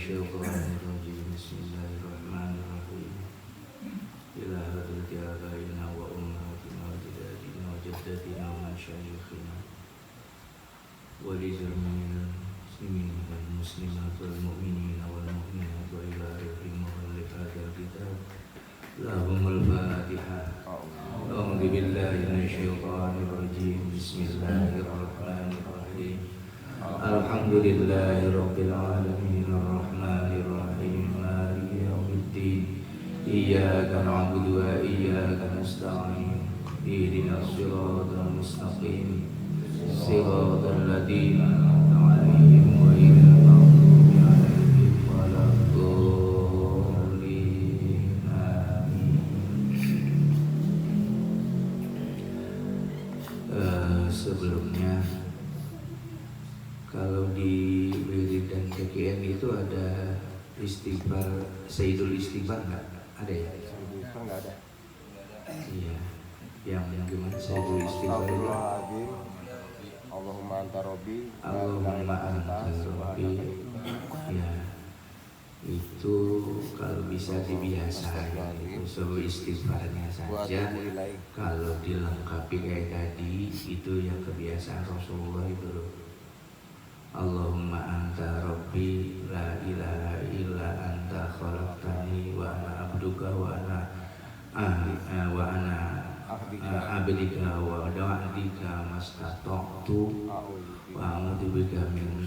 الشيطان الرجيم بسم الله الرحمن الرحيم إلى حضرة آبائنا وأمهاتنا وأجدادنا وجداتنا ومشايخنا ولجميع المسلمين والمسلمات والمؤمنين والمؤمنات وإلى آخر مؤلف هذا الكتاب لهم الفاتحة. أعوذ بالله من الشيطان الرجيم بسم الله الرحمن الرحيم الحمد لله رب العالمين الرحمن الرحيم مالك يوم الدين إياك نعبد وإياك نستعين اهدنا الصراط المستقيم صراط الذين أنعمت عليهم غير المغضوب عليهم ولا الضالين آمين. Sebelumnya kalau di wirid dan KKN itu ada istighfar, Sayyidul Istighfar nggak ada ya? Sayyidul Istighfar nggak ada. Iya. Yang gimana Sayyidul Istighfar itu? Allahumma anta rabbi, Allahumma anta rabbi. Ya. Itu kalau bisa dibiasakan itu seluruh istighfarnya saja. Kalau dilengkapi kayak tadi itu yang kebiasaan Rasulullah itu. Allahumma anta rabbi la ilaha illa anta khalaqtani wa ana abduka wa ana abdika wa da'atika mastata'tu wa a'udzubika min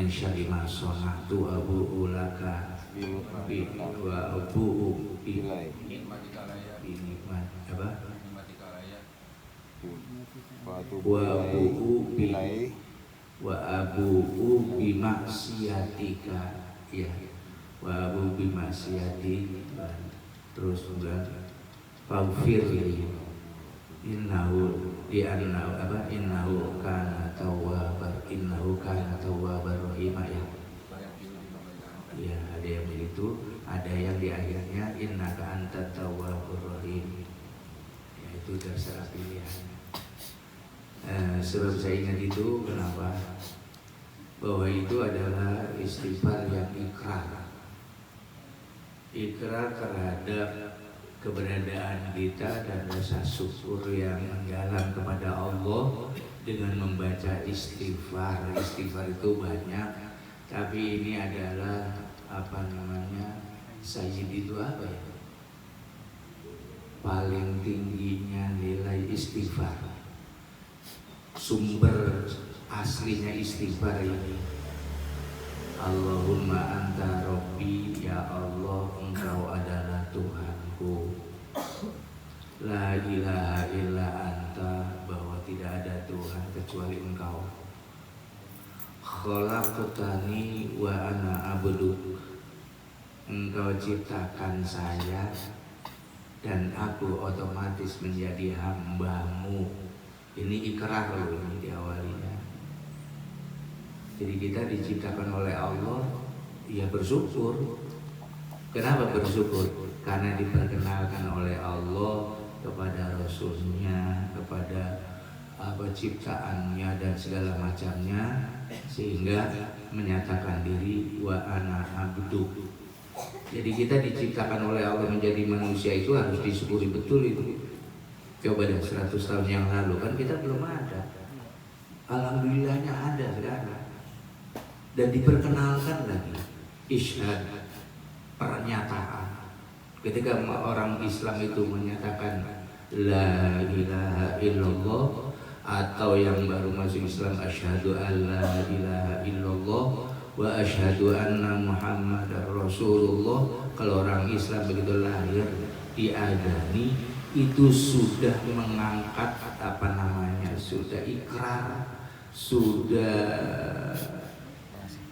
syarri ma sana'tu abu'u laka wa abu'u wa abu'u bimaksiatika ya wa abu'u bimaksiatika terus kemudian faghfir li innahu kana tawwabar rahim ya ada yang begitu, ada yang di akhirnya innaka antat tawwabur rahim ya itu terserah pilihan. Sebab saya ingat itu kenapa? Bahwa itu adalah istighfar yang ikrar terhadap keberadaan kita dan rasa syukur yang mendalam kepada Allah dengan membaca istighfar. Istighfar itu banyak, tapi ini adalah sayyid itu apa ya? Paling tingginya nilai istighfar. Sumber aslinya istighfar ini Allahumma anta rabbi, ya Allah engkau adalah Tuhanku, la ilaha illa anta, bahwa tidak ada Tuhan kecuali engkau, khalaqtani wa ana abduk, engkau ciptakan saya dan aku otomatis menjadi hambamu. Ini ikrar loh, ini diawalinya. Jadi kita diciptakan oleh Allah, ya bersyukur. Kenapa bersyukur? Karena diperkenalkan oleh Allah kepada Rasulnya, kepada ciptaannya dan segala macamnya, sehingga menyatakan diri wa ana abduk. Jadi kita diciptakan oleh Allah menjadi manusia itu harus disyukuri betul itu. Coba dah 100 tahun yang lalu kan kita belum ada. Alhamdulillahnya ada sekarang. Dan diperkenalkan lagi isyhad, pernyataan. Ketika orang Islam itu menyatakan la ilaha illallah, atau yang baru masuk Islam asyhadu an la ilaha illallah wa asyhadu anna muhammadar rasulullah. Kalau orang Islam begitu lahir diadani, itu sudah mengangkat sudah ikrar, sudah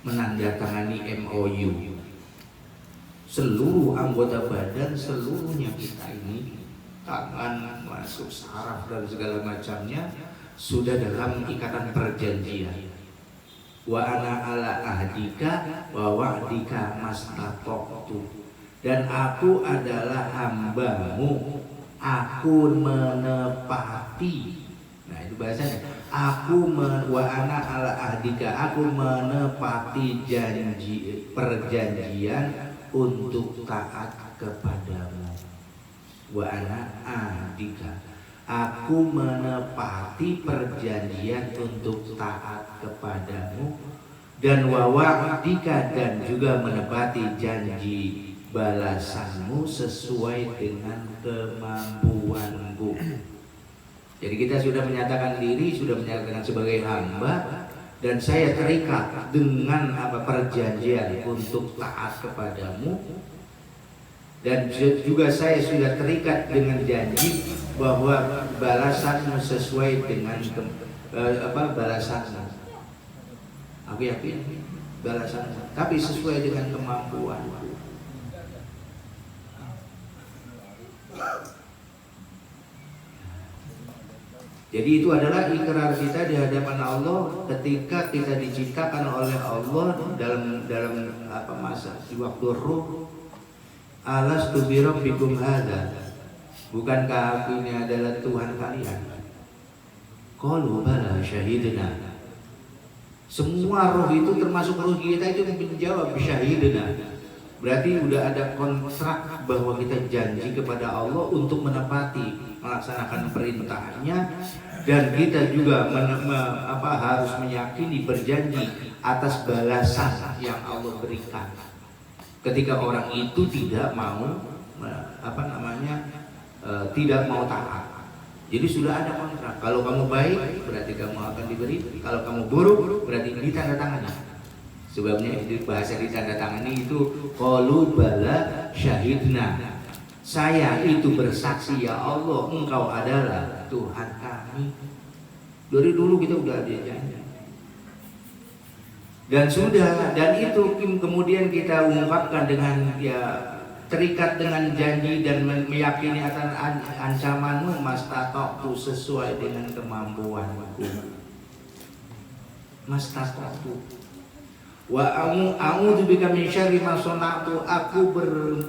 menandatangani MOU. Seluruh anggota badan, seluruhnya kita ini, tangan masuk saraf dan segala macamnya sudah dalam ikatan perjanjian. Wa ana ala ahdika wa wa'dika mastata'tu, dan aku adalah hambamu, aku menepati. Nah itu bahasanya, wa ana ala ahdika, aku menepati perjanjian untuk taat kepadamu. Wa ana ahdika, aku menepati perjanjian untuk taat kepadamu. Dan wa wa'dika, dan juga menepati janji balasanmu sesuai dengan kemampuanku. Jadi kita sudah menyatakan diri, sudah menyatakan sebagai hamba, dan saya terikat dengan perjanjian untuk taat kepadamu, dan juga saya sudah terikat dengan janji bahwa balasanmu sesuai dengan balasanmu. Aku yakin balasanmu, tapi sesuai dengan kemampuanku. Jadi itu adalah ikrar kita di hadapan Allah ketika kita diciptakan oleh Allah dalam masa di waktu ruh. Alastu bi rabbikum hadza, bukankah aku ini adalah Tuhan kalian? Qalu bala syahidna. Semua roh itu termasuk roh kita itu menjawab syahidna. Berarti udah ada kontrak bahwa kita janji kepada Allah untuk menepati, melaksanakan perintahnya, dan kita juga harus meyakini, berjanji atas balasan yang Allah berikan ketika orang itu tidak mau tidak mau taat. Jadi sudah ada kontrak. Kalau kamu baik berarti kamu akan diberi, kalau kamu buruk berarti ditandatangani. Sebabnya itu bahasa ditandatangani itu qalu bala syahidna. Saya itu bersaksi ya Allah, Engkau adalah Tuhan kami. Dari dulu kita udah ada janji. Dan itu kemudian kita ungkapkan dengan terikat dengan janji dan meyakini akan ancamanmu, mastata'tu, sesuai dengan kemampuanku. Mastata'tu. Wa a'udzu bika min syarri ma sana'tu, aku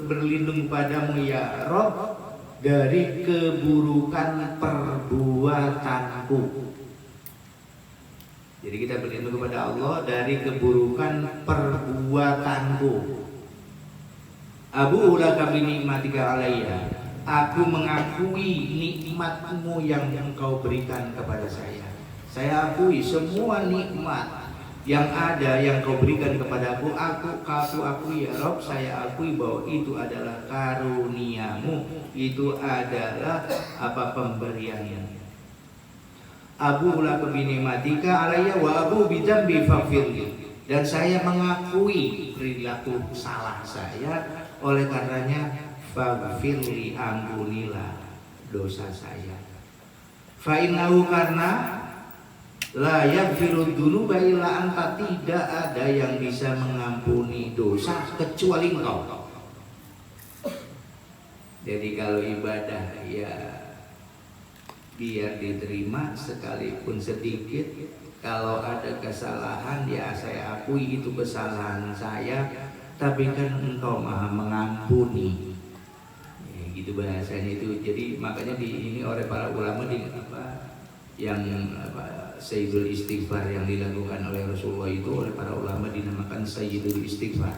berlindung padamu ya Rabb dari keburukan perbuatanku. Jadi kita berlindung kepada Allah dari keburukan perbuatanku. Abu ulaka bi nikmatika alayya, aku mengakui nikmatmu yang engkau berikan kepada saya. Saya akui semua nikmat yang ada yang kau berikan kepadaku, aku akui ya Rob, saya akui bahwa itu adalah karuniamu, itu adalah pemberianmu. Abu ulaka bi nikmatika alayya wa abu bi dzambi faghfirli, dan saya mengakui perilaku salah saya, oleh karenanya faghfirli, ampunilah dosa saya. Fa innahu, karena la yaghfiru dzunuba illa anta, tidak ada yang bisa mengampuni dosa kecuali Engkau. Jadi kalau ibadah ya biar diterima sekalipun sedikit. Kalau ada kesalahan ya saya akui itu kesalahan saya, tapi kan Engkau Maha mengampuni. Ya, gitu bahasanya itu. Jadi makanya ini oleh para ulama Sayyidul Istighfar yang dilakukan oleh Rasulullah itu oleh para ulama dinamakan Sayyidul Istighfar,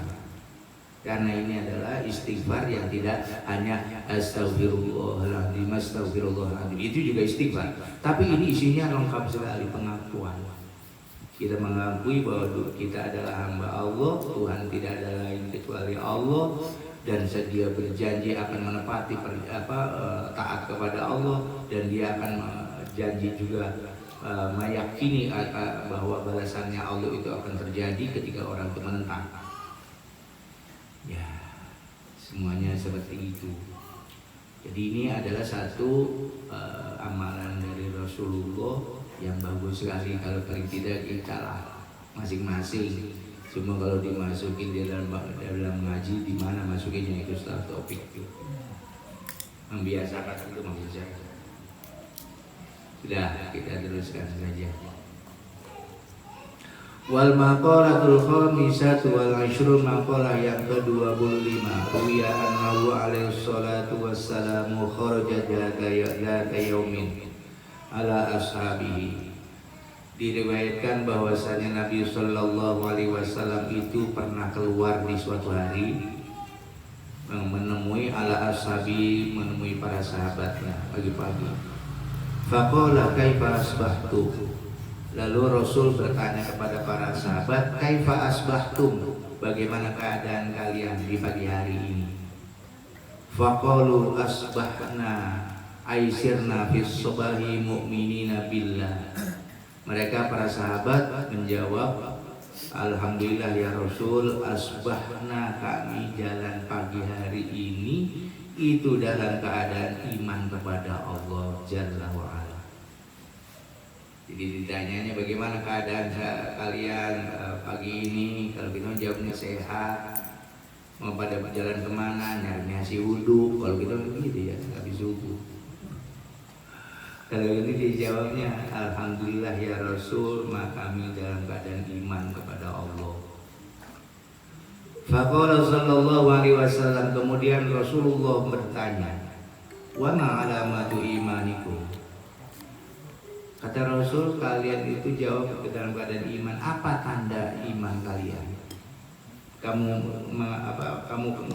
karena ini adalah istighfar yang tidak hanya astagfirullahaladzim, astagfirullahaladzim, itu juga istighfar, tapi ini isinya lengkap sekali, pengakuan. Kita mengakui bahwa kita adalah hamba Allah, Tuhan tidak ada lain kecuali Allah, dan dia berjanji akan menepati taat kepada Allah, dan dia akan janji juga meyakini bahwa balasannya Allah itu akan terjadi ketika orang itu menentang. Ya, semuanya seperti itu. Jadi ini adalah satu amalan dari Rasulullah yang bagus sekali. Kalau paling tidak kita lah masing-masing. Cuma kalau dimasukin di dalam ngaji, di mana masukinnya itu setelah topik itu. Membiasakan itu maksud saya. Sudah, kita teruskan saja. Wal maqalatul khamisatu wal 20, maqalah yang ke-25. Wiya annahu alaihi salatu wassalamu kharaja dzata yaumin ala ashabihi Diriwayatkan bahwasanya Nabi Shallallahu Alaihi Wasallam itu pernah keluar di suatu hari menemui ala ashabi, menemui para sahabatnya pagi-pagi. Faqala kaifa asbahtum. Lalu Rasul bertanya kepada para sahabat, kaifa asbahtum, bagaimana keadaan kalian di pagi hari ini? Faqalu asbahna aisirna fis subahi mu'minina billah. Mereka para sahabat menjawab, alhamdulillah ya Rasul, asbahna, kami jalan pagi hari ini itu dalam keadaan iman kepada Allah Jalla wa'ala. Jadi ditanyanya bagaimana keadaan kalian pagi ini, kalau kita jawabnya sehat. Mau pada jalan kemana, nyari nasi uduk, kalau kita begitu ya, habis subuh. Kalau ini dijawabnya, alhamdulillah ya Rasul, maka kami dalam keadaan iman kepada Allah. Faqala sallallahu alaihi wasallam, kemudian Rasulullah bertanya, wa ma alamatu imanikum. Kata Rasul, kalian itu jawab ke dalam keadaan iman, apa tanda iman kalian?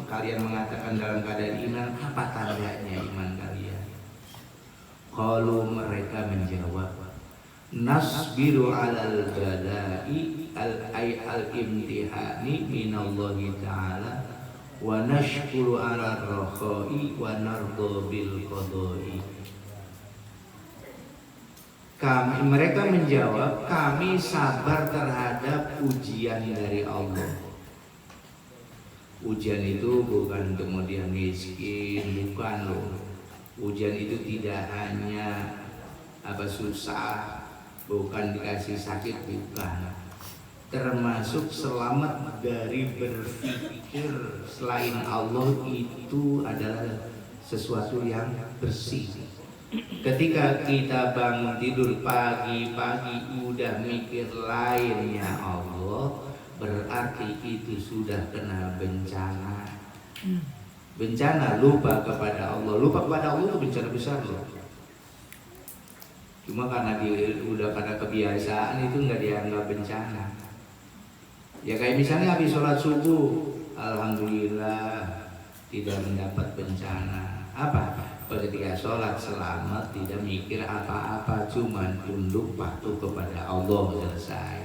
Kalian mengatakan dalam keadaan iman, apa tandanya iman kalian? Kalau mereka menjawab, nasbiru alal bala'i al-imtihani minallahi ta'ala wa nashkuru ala rakhai wa nardo bil qadai. Mereka menjawab, kami sabar terhadap ujian dari Allah. Ujian itu bukan kemudian miskin, bukan loh. Ujian itu tidak hanya susah, bukan dikasih sakit, bukan. Termasuk selamat dari berpikir selain Allah itu adalah sesuatu yang bersih. Ketika kita bangun tidur pagi-pagi udah mikir lainnya Allah, berarti itu sudah kena bencana. Bencana lupa kepada Allah. Lupa kepada Allah itu bencana besar loh. Cuma karena karena kebiasaan itu nggak dianggap bencana. Ya kayak misalnya habis sholat subuh, alhamdulillah tidak mendapat bencana. Apa? Ketika sholat selamat, tidak mikir apa-apa, cuman tunduk patuh kepada Allah, selesai.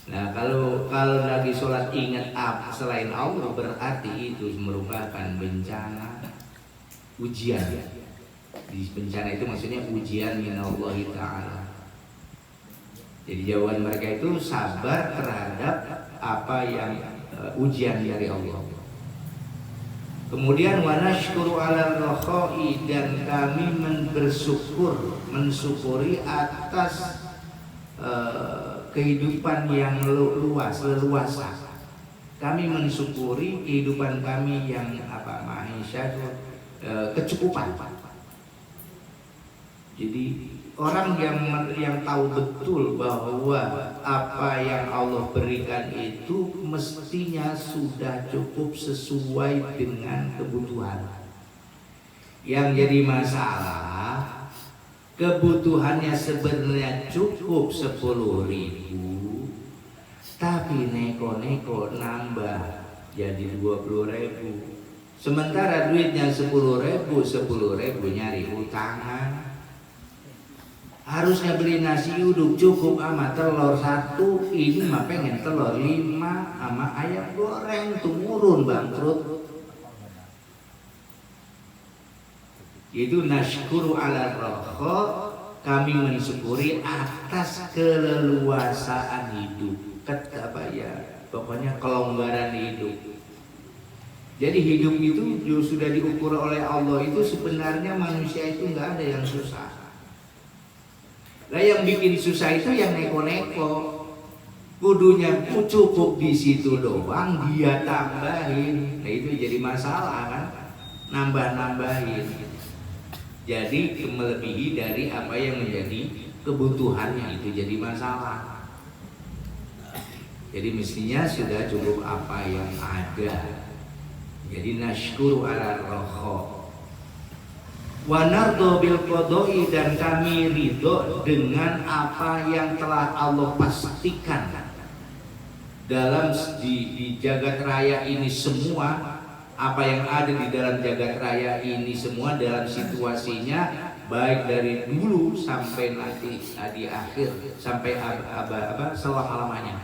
Nah kalau lagi sholat ingat apa selain Allah, berarti itu merupakan bencana, ujian. Di bencana itu maksudnya ujian minallahi ta'ala. Jadi jawaban mereka itu sabar terhadap apa yang ujian dari Allah. Kemudian wa nashkuru ala rakhai, dan kami mensyukuri atas kehidupan yang leluasa. Kami mensyukuri kehidupan kami yang maisha, kecukupan. Jadi orang yang tahu betul bahwa apa yang Allah berikan itu mestinya sudah cukup sesuai dengan kebutuhan. Yang jadi masalah, kebutuhannya sebenarnya cukup 10.000, tapi neko-neko nambah jadi 20.000. Sementara duitnya 10.000 nyari utangan. Harusnya beli nasi uduk cukup sama telur 1, ini mah pengen telur 5 sama ayam goreng, turun bangkrut. Itu nashkuru ala rakha, kami mensyukuri atas keleluasaan hidup. Pokoknya kelonggaran hidup. Jadi hidup itu sudah diukur oleh Allah, itu sebenarnya manusia itu nggak ada yang susah. Lah yang bikin susah itu yang neko-neko. Kudunya cukup di situ doang, dia tambahin. Nah itu jadi masalah kan, nambah-nambahin. Jadi melebihi dari apa yang menjadi kebutuhannya, itu jadi masalah. Jadi mestinya sudah cukup apa yang ada. Jadi nashkuru ala rakha. Wa nardo bil qodoi, dan kami ridho dengan apa yang telah Allah pastikan dalam di jagat raya ini semua. Apa yang ada di dalam jagat raya ini semua dalam situasinya, baik dari dulu sampai nanti di akhir, sampai selama-lamanya.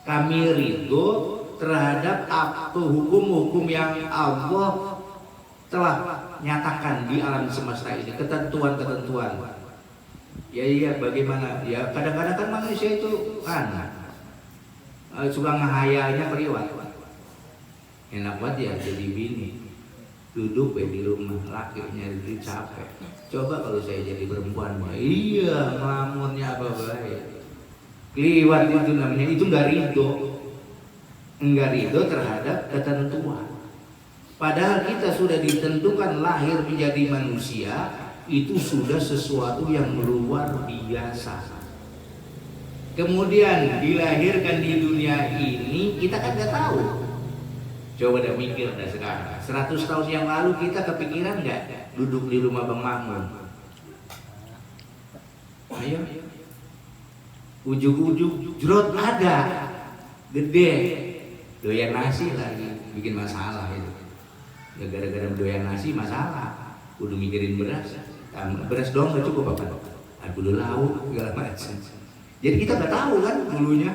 Kami ridho terhadap hukum-hukum yang Allah telah nyatakan di alam semesta ini, ketentuan-ketentuan. Ya bagaimana? Ya kadang-kadang kan manusia itu suka ngehayalnya keliwat. Enak banget ya jadi bini, duduk di rumah, lakinya itu capek. Coba kalau saya jadi perempuan, iya ngelamunnya apa baik. Keliwat itu namanya, itu nggak ridho terhadap ketentuan. Padahal kita sudah ditentukan lahir menjadi manusia, itu sudah sesuatu yang luar biasa. Kemudian dilahirkan di dunia ini, kita kan nggak tahu. Coba dah mikir dah sekarang. 100 tahun yang lalu kita kepikiran nggak duduk di rumah Bang Makmun? Ayo, ujung-ujung jerot ada, gede, doyan nasi lagi, bikin masalah itu. Gara-gara doyan nasi masalah, udah mikirin beras. Beras doang nggak cukup apa? Kudu lauk segala macam. Jadi kita nggak tahu kan dulunya,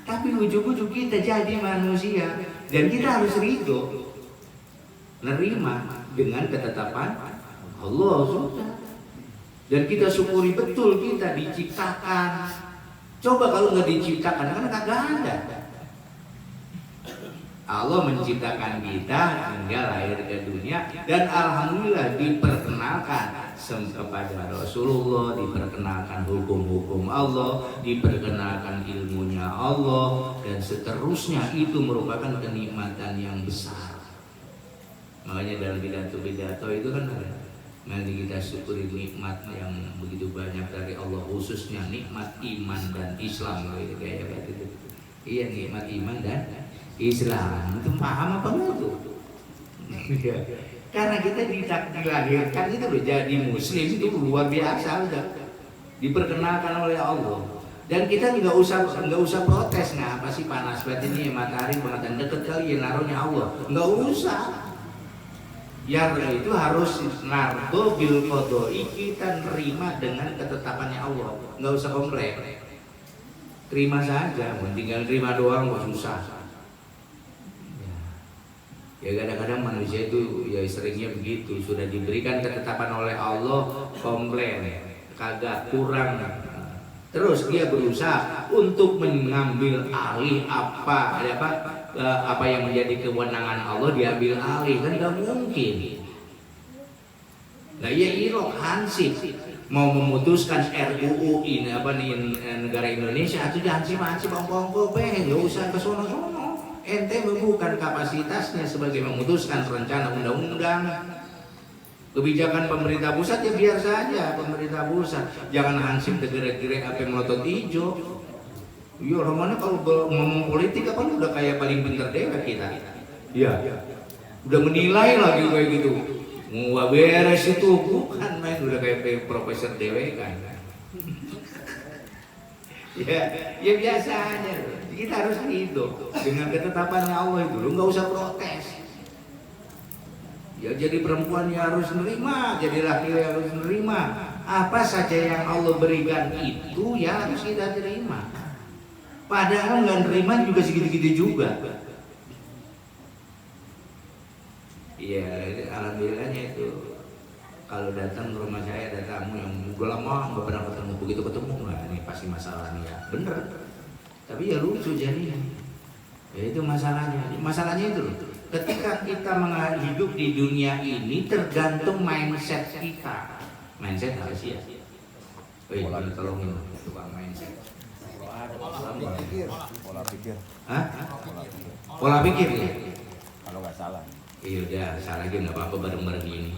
tapi ujung-ujung kita jadi manusia. Dan kita harus ridho, nerima dengan ketetapan Allah sudah. Dan kita syukuri betul kita diciptakan. Coba kalau nggak diciptakan, kan kagak ada. Allah menciptakan kita hingga lahir ke dunia, dan alhamdulillah diperkenalkan kepada Rasulullah, diperkenalkan hukum-hukum Allah, diperkenalkan ilmunya Allah, dan seterusnya. Itu merupakan kenikmatan yang besar. Makanya dalam pidato-pidato itu kan ada, nanti kita syukuri nikmat yang begitu banyak dari Allah, khususnya nikmat iman dan Islam gitu, kayak gitu. Iya, nikmat iman dan Islam. Itu paham apa enggak tuh? Karena kita dilahirkan itu loh jadi muslim, itu luar biasa, udah diperkenalkan oleh Allah. Dan kita nggak usah protes, nah apa sih panas banget ini matahari banget deket kali ya naruhnya Allah, nggak usah. Ya itu harus nardo bil qodoi, kita nerima dengan ketetapannya Allah, nggak usah komplain, terima saja. Tinggal terima doang kok susah. Ya kadang-kadang manusia itu ya seringnya begitu, sudah diberikan ketetapan oleh Allah, komplain, kagak, kurang. Terus dia berusaha untuk mengambil alih apa yang menjadi kewenangan Allah, diambil alih, kan nggak mungkin. Nah ya Irok Hansip mau memutuskan RUU ini negara Indonesia, itu Hansip ongkong nggak usah ke sono-sono. Ente bukan kapasitasnya sebagai memutuskan rencana undang-undang. Kebijakan pemerintah pusat ya biar saja pemerintah pusat. Jangan Hansip tegere-gere apa melotot hijau. Iya, romanya kalau ngomong politik apa udah kayak paling pintar dewa kita. Iya. Udah menilai lagi kayak gitu. Nggak beres itu, bukan main, udah kayak profesor dewe kan. Ya biasa aja. Kita harus ridho dengan ketetapannya Allah itu. Lu nggak usah protes. Ya jadi perempuan ya harus nerima, jadi laki harus nerima. Apa saja yang Allah berikan itu ya harus kita terima. Padahal nggak nerima juga segitu-gitu juga. Iya, alhamdulillahnya itu. Kalau datang ke rumah saya ada tamu yang udah lama nggak pernah ketemu, begitu ketemu lah ini pasti masalah nih ya, bener. Tapi ya lucu jadinya. Ya itu masalahnya. Masalahnya itu loh. Ketika kita hidup di dunia ini tergantung mindset kita. Mindset apa sih ya? Pola tolongin tukang mindset. Pola pikir. Hah? Pola pikir ya? Kalau nggak salah. Iya udah, salah lagi nggak apa-apa bareng-bareng ini.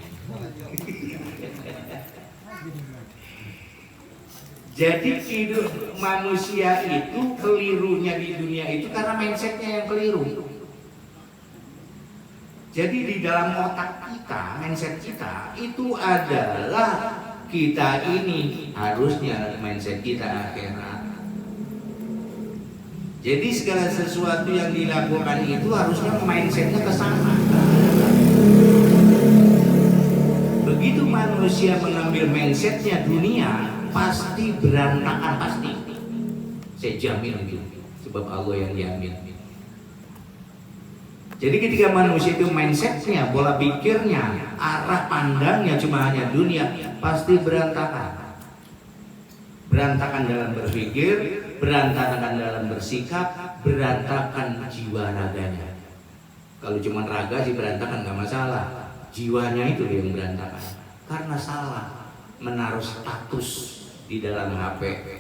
Jadi hidup manusia itu kelirunya di dunia itu karena mindsetnya yang keliru. Jadi di dalam otak kita, mindset kita itu adalah kita ini harusnya mindset kita akhirat. Jadi segala sesuatu yang dilakukan itu harusnya mindsetnya ke sana. Begitu manusia mengambil mindsetnya dunia, pasti berantakan pasti. Saya jamin itu, sebab Allah yang jamin. Jadi ketika manusia itu mindsetnya, pola pikirnya, arah pandangnya cuma hanya dunia, pasti berantakan. Berantakan dalam berpikir, berantakan dalam bersikap, berantakan jiwa raganya. Kalau cuma raga sih berantakan nggak masalah, jiwanya itu yang berantakan karena salah menaruh status di dalam HP.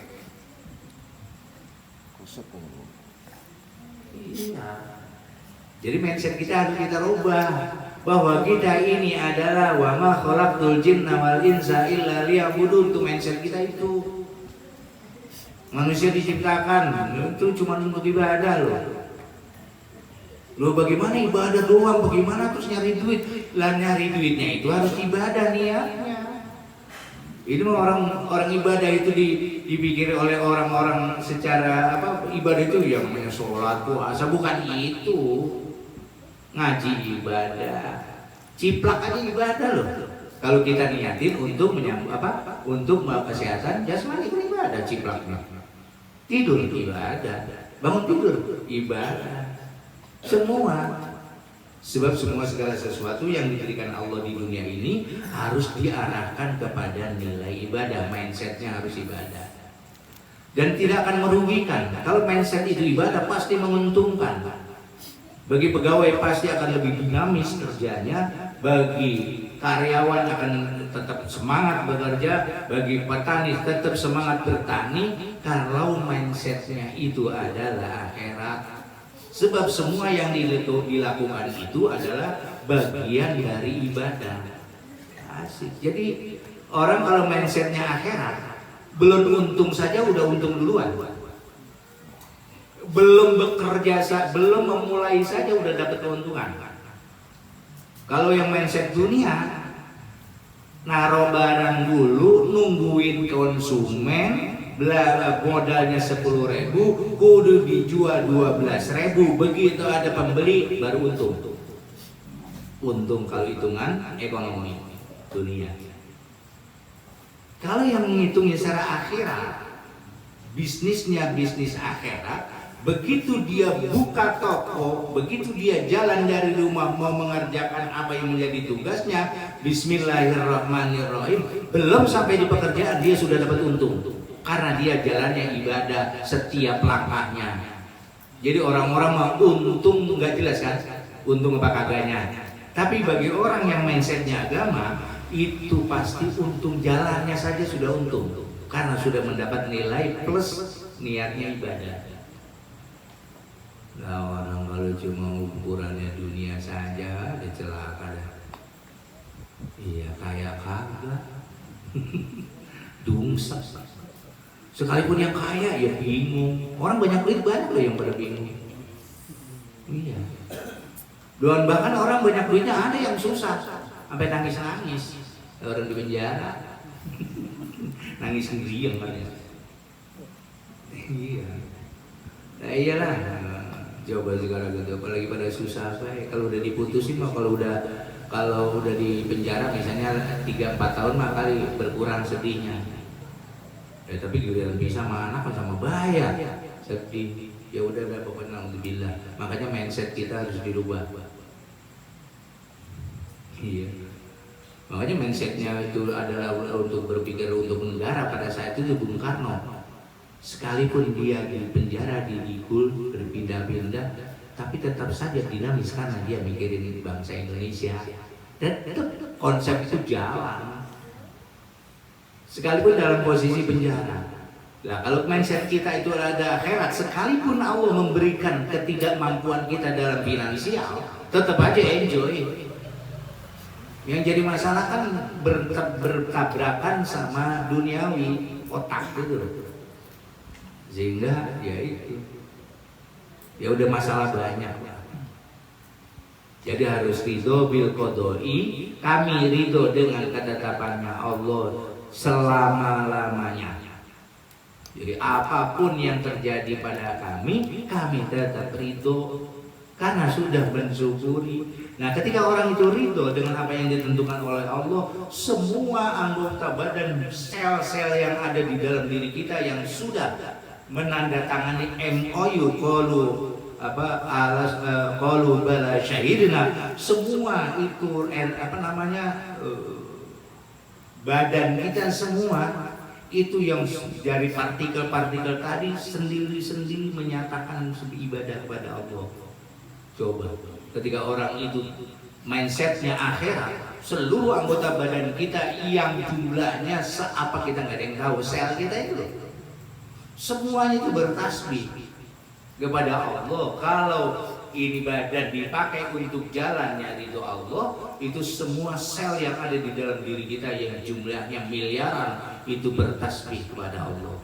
Iya. Jadi mindset kita harus kita rubah bahwa kita ini adalah wa ma khalaqtul jinna wal insa illa liya'budun. Itu mindset kita itu. Manusia diciptakan itu cuma untuk ibadah loh. Loh bagaimana ibadah doang? Bagaimana terus nyari duit? Lah nyari duitnya itu harus ibadah niatnya. Itu orang ibadah itu dipikir oleh orang-orang secara apa? Ibadah itu yang namanya sholat, puasa, bukan itu. Ngaji ibadah, ciplak aja ibadah loh. Kalau kita niatin untuk untuk kesehatan jasmani itu ibadah ciplaknya. Tidur ibadah, bangun tidur ibadah. Semua, sebab segala sesuatu yang diberikan Allah di dunia ini harus diarahkan kepada nilai ibadah. Mindsetnya harus ibadah dan tidak akan merugikan. Kalau mindset itu ibadah pasti menguntungkan. Bagi pegawai pasti akan lebih dinamis kerjanya, bagi karyawan akan tetap semangat bekerja, bagi petani tetap semangat bertani kalau mindsetnya itu adalah akhirat. Sebab semua yang dilakukan itu adalah bagian dari ibadah. Asik. Jadi orang kalau mindsetnya akhirat, belum untung saja udah untung duluan. Belum bekerja, belum memulai saja udah dapat keuntungan. Kalau yang mindset dunia, naruh barang dulu, nungguin konsumen, modalnya 10.000, kudu dijual 12.000, begitu ada pembeli baru untung. Untung kalau hitungan ekonomi dunia. Kalau yang menghitungnya secara akhirat, bisnisnya bisnis akhirat. Begitu dia buka toko, begitu dia jalan dari rumah mau mengerjakan apa yang menjadi tugasnya, bismillahirrahmanirrahim, belum sampai di pekerjaan dia sudah dapat untung. Karena dia jalannya ibadah setiap langkahnya. Jadi orang-orang mau untung nggak jelas kan, untung apa kagaknya. Tapi bagi orang yang mindsetnya agama, itu pasti untung jalannya saja sudah untung. Karena sudah mendapat nilai plus niatnya ibadah. Nah orang kalau cuma ukurannya dunia saja dia celaka dah. Iya kayak kagak dungsek. Sekalipun yang kaya ya bingung. Orang banyak duit banyak loh yang pada bingung. Iya. Dan bahkan orang banyak duitnya ada yang susah sampai nangis-nangis. Orang di penjara nangis sendiri kan ya. Iya. Nah iyalah. Coba sekarang gitu, apalagi pada susah apa? Kalau udah diputusin mah kalau udah di penjara misalnya 3-4 tahun mah kali berkurang sedihnya. Tapi giliran bisa sama anak sama bayar sedih. Ya udah pokoknya alhamdulillah. Makanya mindset kita harus dirubah. Iya. Makanya mindsetnya itu adalah untuk berpikir untuk negara. Pada saat itu Bung Karno, sekalipun dia di penjara, digul, berpindah-pindah, tapi tetap saja dinamis karena dia mikirin bangsa Indonesia. Dan tetap konsep itu jalan. Sekalipun dalam posisi penjara. Nah, kalau mindset kita itu ada akhirat, sekalipun Allah memberikan ketidakmampuan kita dalam finansial, tetap aja enjoy. Yang jadi masalah kan bertabrakan sama duniawi, otak gitu. Sehingga ya itu ya udah masalah banyak. Jadi harus ridho bil qodoi, kami ridho dengan ketetapannya Allah selama-lamanya. Jadi apapun yang terjadi pada kami tetap ridho karena sudah mensyukuri. Nah, ketika orang itu ridho dengan apa yang ditentukan oleh Allah, semua anggota badan, sel-sel yang ada di dalam diri kita yang sudah menandatangani MOU qalu bala syahidna, semua itu badan kita semua itu yang dari partikel-partikel tadi sendiri-sendiri menyatakan ibadah kepada Allah. Coba ketika orang itu mindsetnya akhirat, seluruh anggota badan kita yang jumlahnya seapa kita nggak ada yang tahu, sel kita itu semuanya itu bertasbih kepada Allah. Kalau ini badan dipakai untuk jalannya ridho Allah, itu semua sel yang ada di dalam diri kita yang jumlahnya miliaran itu bertasbih kepada Allah.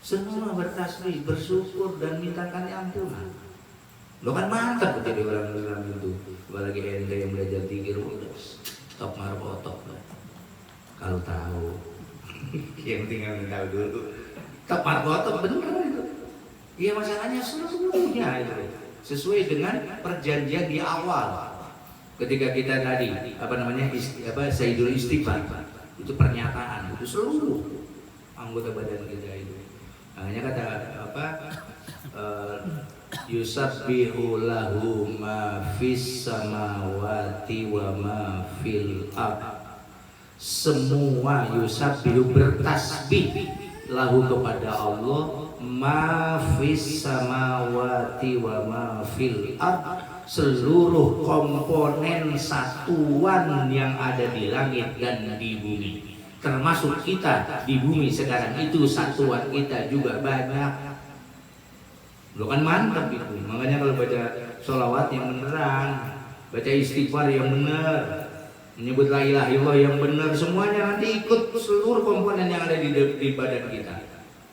Semua bertasbih, bersyukur dan mintakan ampunan. Lo kan mantap jadi orang-orang itu. Apalagi ente yang belajar tikir udah top marpotok lah. Kalau tahu yang tinggal tahu dulu. Top marpotok benar itu. Iya, masalahnya seluruhnya itu sesuai dengan perjanjian di awal. Ketika kita tadi Sayyidul Istighfar, itu pernyataan itu seluruh anggota badan kita itu. Makanya kata yusabbihu lahu ma fis samawati wa ma fil ardh. Semua yusabbihu bertasbih lahu kepada Allah ma fis samawati wa ma fil ardh, seluruh komponen satuan yang ada di langit dan di bumi, termasuk kita di bumi sekarang itu satuan kita juga banyak. Lo kan mantap itu. Makanya kalau baca sholawat yang beneran, baca istighfar yang bener, menyebut la ilaha illallah yang bener, semuanya nanti ikut seluruh komponen yang ada di badan kita.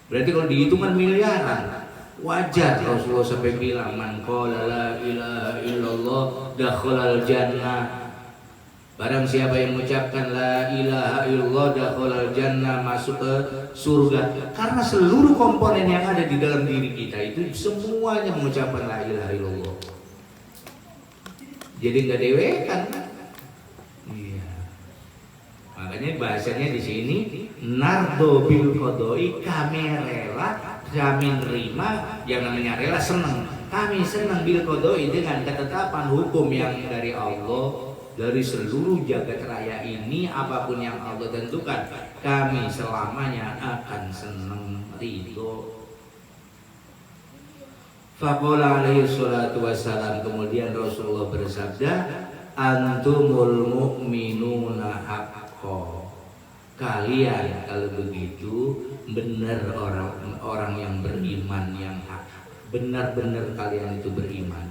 Berarti kalau dihitung kan miliaran. Wajar Rasulullah sampai bilang man qala la ilaha illallah dakhalal jannah. Barang siapa yang mengucapkan la ilaha illallah dakhalal jannah, masuk ke surga. Karena seluruh komponen yang ada di dalam diri kita itu semuanya mengucapkan la ilaha illallah. Jadi enggak dewekan. Iya. Makanya bahasanya di sini nardo bil qodoi, kami rela, kami nerima. Yang namanya rela senang. Kami senang bil qodoi dengan ketetapan hukum yang dari Allah. Dari seluruh jagat raya ini, apapun yang Allah tentukan, kami selamanya akan senang ridho. Faqala alaihi salatu wassalam, kemudian Rasulullah bersabda, antumul mu'minuna haqqo. Kalian kalau begitu benar orang yang beriman yang hak. Benar-benar kalian itu beriman.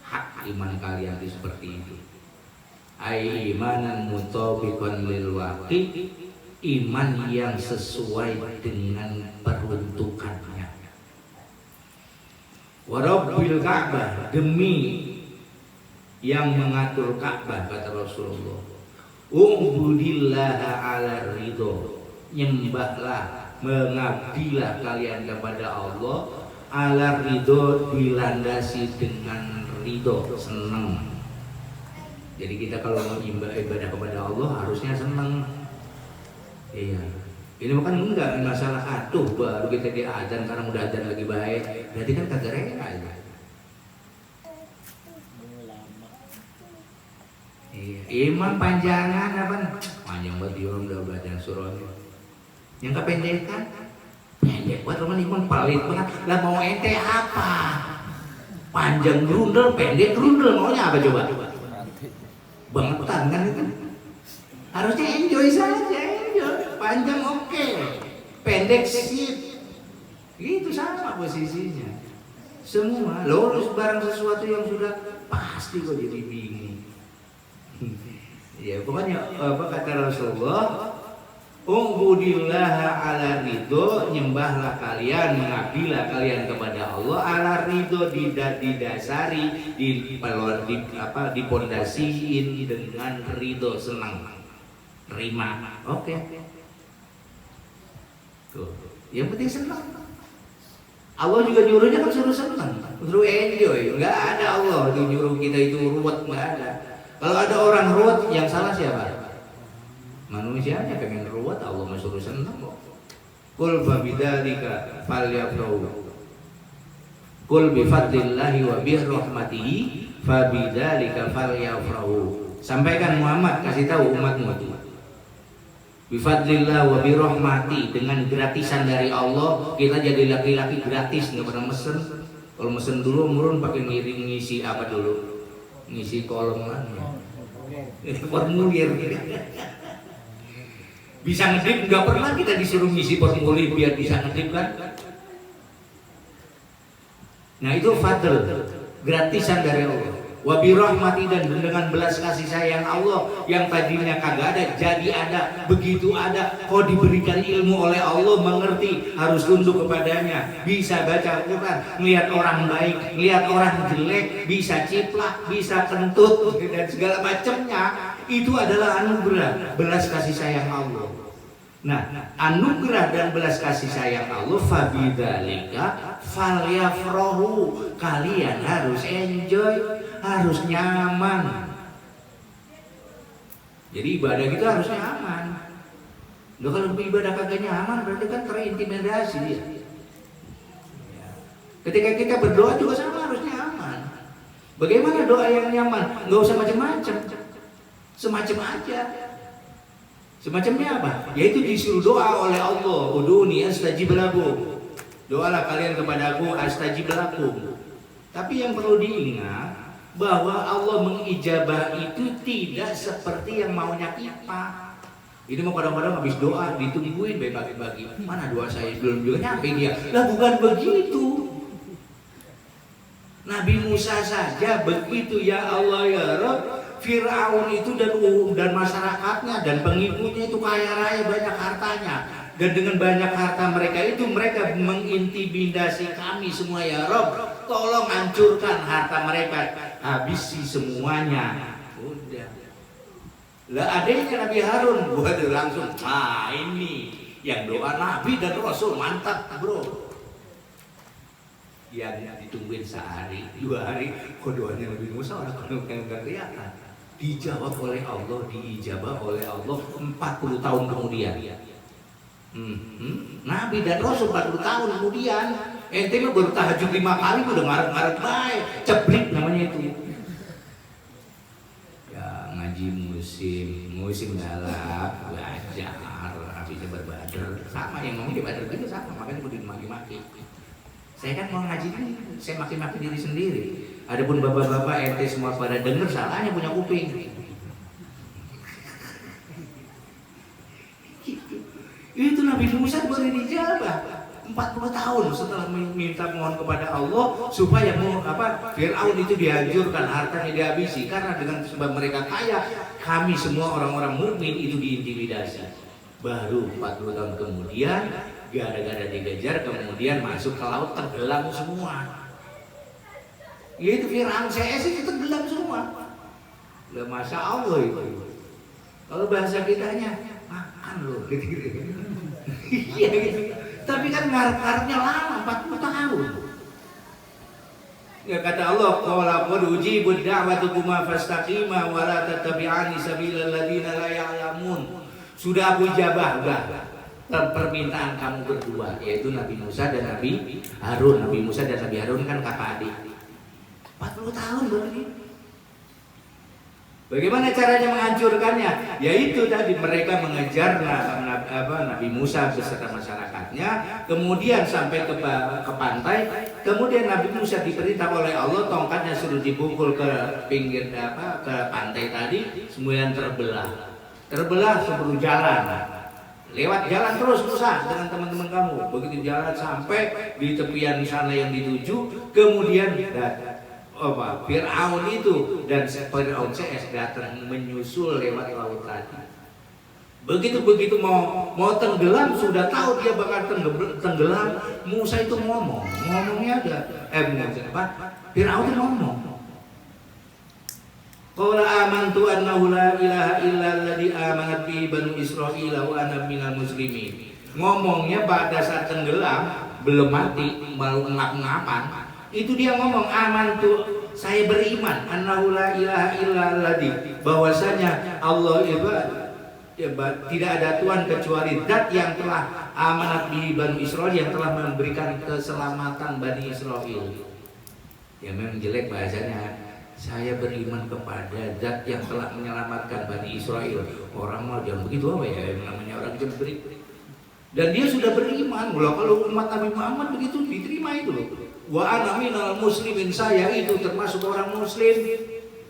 Hak iman kalian itu seperti itu. Ai imanan mutabiqan lil waqi, iman yang sesuai dengan peruntukannya. Wa rabbil Ka'bah, demi yang mengatur Ka'bah, kata Rasulullah. Ubudillaha ala ridho, nyembahlah, mengabdilah kalian kepada Allah ala ridho, dilandasi dengan ridho, senang. Jadi kita kalau mau ibadah kepada Allah harusnya senang. Iya. Ini bukan enggak masalah aduh baru kita di adzan, sekarang udah adzan lagi baik. Berarti kan kagak rela ya. Iya. Iman panjangan apa? Panjang banget dia udah baca surah. Yang kependekan pendek buat teman iman palit banget. Lah mau ente apa? Panjang grundel, pendek grundel, maunya apa coba? Bangetan kan itu. Harusnya enjoy saja, enjoy. Panjang oke, pendek sip. Itu sama posisinya. Semua lurus barang sesuatu yang sudah pasti kok jadi bingung. Ya pokoknya apa kata Rasulullah, Ubudillaha ala ridho, nyembahlah kalian, mengabdilah kalian kepada Allah ala ridho, didasari, dipondasiin dengan ridho, senang, terima. Oke. Tuh, yang penting senang. Allah juga nyuruhnya kan suruh senang, suruh enjoy. Nggak ada Allah itu nyuruh kita itu ruwet, nggak ada. Kalau ada orang ruwet, yang salah siapa? Manusianya pengen ruwet, Allah suruh senang kok. Qul fabidzalika falyafrahu. Qul bifadlillahi wa birahmatihi fabidzalika falyafrahu. Sampaikan Muhammad, kasih tahu umatmu itu. Bifadlillah wa birahmati, dengan gratisan dari Allah kita jadi laki-laki gratis, nggak pernah mesen. Kalau mesen dulu murun pakai ngiring ngisi apa dulu? Ngisi kolom mana? Formulir. Bisa ngedip, nggak pernah kita disuruh ngisi formulir biar bisa ngedip kan? Nah itu fadl, gratisan dari Allah. Wabi rahmati, dan dengan belas kasih sayang Allah yang tadinya kagak ada jadi ada, begitu ada kok diberikan ilmu oleh Allah, mengerti, harus tunduk kepadanya, bisa baca Al-Quran, melihat orang baik, melihat orang jelek, bisa ciplak, bisa kentut dan segala macamnya. Itu adalah anugerah, belas kasih sayang Allah. Nah, anugerah dan belas kasih sayang Allah, fabidzalika falyafrahu, kalian harus enjoy, harus nyaman. Jadi ibadah kita harus nyaman. Loh, kalau ibadah kagak nyaman berarti kan terintimidasi dia. Ketika kita berdoa juga sama, harus nyaman. Bagaimana doa yang nyaman? Nggak usah macam-macam, semacam aja. Semacamnya apa? Yaitu disuruh doa oleh Allah. Uduni astajib lakum. Doalah kalian kepadaku, astajib lakum. Tapi yang perlu diingat bahwa Allah mengijabah itu tidak seperti yang maunya kita. Ini mau kadang-kadang habis doa ditungguin bagi-bagi. Mana doa saya belum juga nyampe dia. Lah bukan begitu. Nabi Musa saja begitu, ya Allah ya Rabb. Fir'aun itu dan masyarakatnya dan pengikutnya itu kaya raya, banyak hartanya, dan dengan banyak harta mereka itu mereka mengintimidasi kami semua, ya Rob, tolong hancurkan harta mereka, habisi semuanya. Udah lah, adanya Nabi Harun buat langsung, ini yang doa Nabi dan Rasul, mantap bro. Yang ditungguin sehari, 2 hari, kok doanya Nabi Musa orang nggak kelihatan. Dijawab oleh Allah, diijabah oleh Allah 40 tahun kemudian. Nabi dan Rasul 40 tahun kemudian. Ente mah baru tahajud 5 kali udah ngarep-ngarep baik, ceblik namanya itu. Ya ngaji musim galak, belajar, habisnya berbadar, sama yang ngomong di badar juga sama, makanya udah dimaki-maki. Saya kan mau ngaji ini, saya maki-maki diri sendiri. Adapun bapak-bapak ente semua pada dengar, salahnya punya kuping. Itu Nabi Musa baru dijabah 40 tahun setelah minta mohon kepada Allah supaya Fir'aun itu dihancurkan, hartanya dihabisi, karena dengan sebab mereka kaya, kami semua orang-orang mukmin itu diintimidasi. Baru 40 tahun kemudian, gara-gara dikejar, kemudian masuk ke laut, tenggelam semua. Yaitu Fir'aun CS itu tenggelam semua. Lah Masya Allah itu. Kalau bahasa kitanya, makan loh gitu-gitu. Iya gitu. Tapi kan ngarep-ngarepnya lama, 40 tahun. Ya kata Allah, qala qad ujibud da'watukuma fastaqima wa la tattabi'ani sabilal ladzina la ya'lamun. Sudah aku ijabah, permintaan kamu berdua, yaitu Nabi Musa dan Nabi Harun. Nabi Musa dan Nabi Harun kan kakak adik. 40 tahun berarti. Bagaimana caranya menghancurkannya? Yaitu tadi mereka mengejar Nabi Musa beserta masyarakatnya, kemudian sampai ke pantai, kemudian Nabi Musa diperintah oleh Allah, tongkatnya suruh dipukul ke pinggir ke pantai tadi, kemudian terbelah sebelum jalan. Lewat jalan terus Musa dengan teman-teman kamu. Begitu jalan sampai di tepian sana yang dituju, kemudian Fir'aun itu dan Fir'aun CS datang menyusul lewat laut tadi. Begitu mau tenggelam, sudah tahu dia bakal tenggelam, Musa itu ngomongnya ada Firaun ngomong. Qala amantu annahu la ilaha illa alladzi amanat bihi banu Israil wa ana minal muslimin. Ngomongnya pada saat tenggelam, belum mati, baru ngap-ngapan. Itu dia ngomong amantu, saya beriman annahu la ilaha illa alladzi, bahwasanya Allah tidak ada Tuhan kecuali Zat yang telah amanat bihi banu Israil, yang telah memberikan keselamatan Bani Israil. Ya memang jelek bahasanya. Saya beriman kepada Zat yang telah menyelamatkan Bani Israil. Orang mau jangan begitu apa ya, yang namanya orang jebrik. Dan dia sudah beriman. Kalau umat Nabi Muhammad begitu diterima itu loh. Wa ana minal muslimin, saya itu termasuk orang muslim,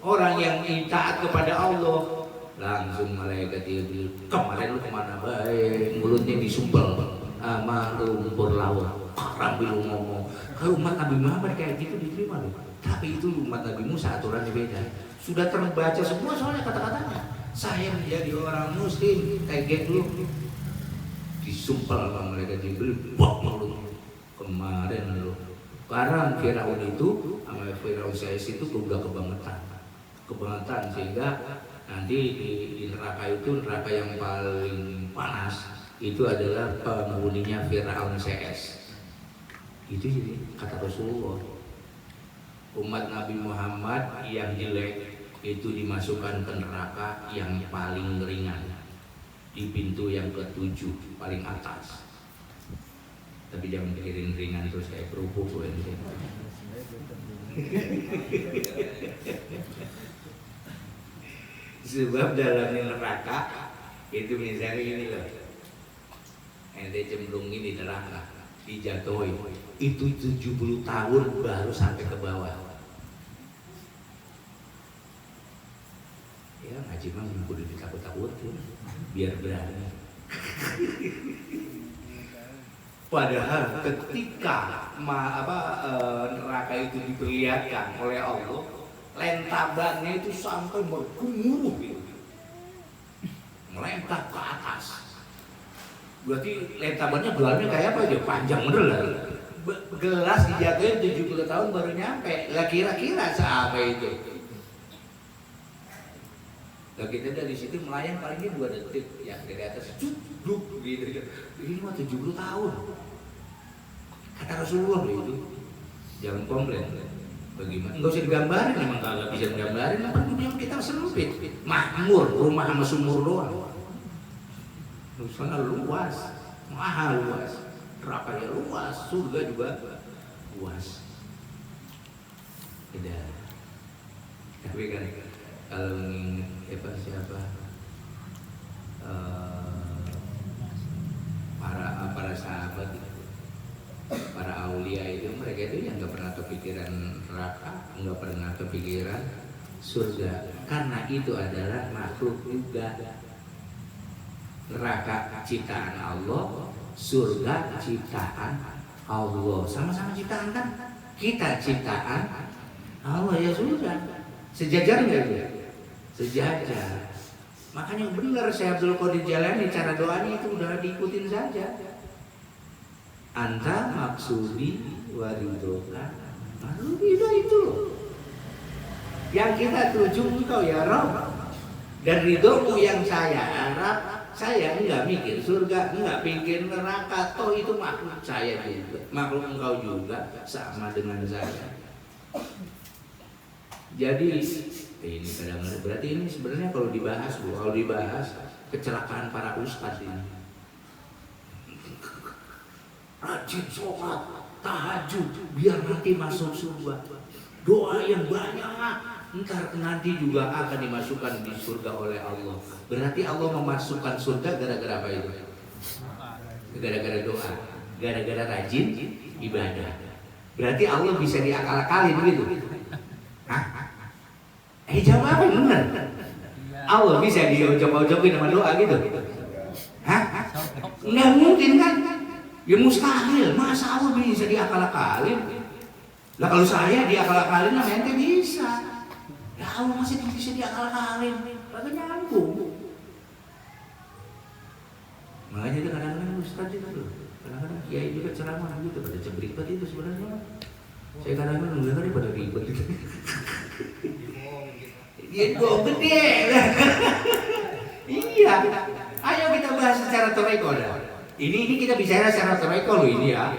orang yang taat kepada Allah. Langsung malaikat itu, kemarin lu kemana baik, mulutnya disumpel sama lumpur laut. Rambil ngomong. Kalau umat Nabi Muhammad kayak gitu diterima loh. Tapi itu umat Nabi Musa aturannya beda. Sudah terbaca semua soalnya kata-katanya. Saya menjadi orang muslim kayak gitu. Disumpel sama mereka Jibril. Bok mulut. Kemarin lu. Karena Firaun itu sama Firaun Sais itu udah kebangetan sehingga nanti di neraka itu, neraka yang paling panas itu adalah penghuninya Firaun Sais. Itu jadi kata Rasulullah. Umat Nabi Muhammad yang jelek itu dimasukkan ke neraka yang paling ringan, di pintu yang ke-7 paling atas. Tapi jangan pikirin ringan terus kayak kerupuk. Sebab dalam neraka itu misalnya ini loh, ente cemplungin di neraka, dijatuhin, itu 70 tahun baru sampai ke bawah. Ya ngaji mah kudu ditakut-takutin biar berani. Padahal ketika neraka itu diperlihatkan oleh Allah, lentabannya itu sampai bergemuruh gitu, melentang ke atas. Berarti lentabannya gelarnya kayak apa aja, panjang bener lah. Gelas dijatuhin 70 tahun baru nyampe. Lah kira-kira siapa itu? Nah kita dari situ melayang palingnya 2 detik, ya dari atas cuduk gitu. Ini mah 70 tahun. Kata Rasulullah itu, jangan komplain. Bagaimana? Enggak usah digambarin, memang kagak bisa digambarin. Apa dunia kita sempit, makmur, rumah sama sumur doang. Sana luas, mahal luas, nerakanya luas, surga juga luas. Tidak. Tapi kan kalau siapa para sahabat, para aulia itu, mereka itu yang nggak pernah kepikiran neraka, nggak pernah kepikiran surga, karena itu adalah makhluk juga. Neraka ciptaan Allah, surga ciptaan Allah, sama-sama ciptaan kan? Kita ciptaan Allah, ya sudah, sejajar nggak ya? Sejajar. Makanya benar Syekh Abdul Qadir Jailani, cara doanya itu udah diikutin saja. Anta maksudi waridoka, lalu itu yang kita tuju engkau ya Rabb, dan ridhomu yang saya harap. Saya enggak mikir surga, enggak pikir neraka, toh itu makhluk saya juga, makhluk engkau juga, sama dengan saya. Jadi ini kadang-kadang berarti ini sebenarnya kalau dibahas kecelakaan para ustadz ini. Rajin sholat, tahajud, biar nanti masuk surga. Doa yang banyak. Ntar nanti juga akan dimasukkan di surga oleh Allah. Berarti Allah memasukkan surga gara-gara apa itu? Gara-gara doa, gara-gara rajin ibadah. Berarti Allah bisa diakal-akalin begitu? Hah? Jawab apa benar? Allah bisa diojok-ojokin sama doa gitu? Hah? Nggak mungkin kan? Ya mustahil. Masa Allah bisa diakal-akalin? Lah kalau saya diakal-akalin, nama ente bisa. Ya Allah masih bisa diakal-akalin, kagak nyambung. Ustaz itu loh. Kadang-kadang kiai juga ceramah gitu pada cebrikot itu sebenarnya. Saya kadang-kadang mendengar pada ribet gitu. Dia bohong gede. Iya. Ayo kita bahas secara toreko dah. Ini kita bicara secara toreko loh ini ya.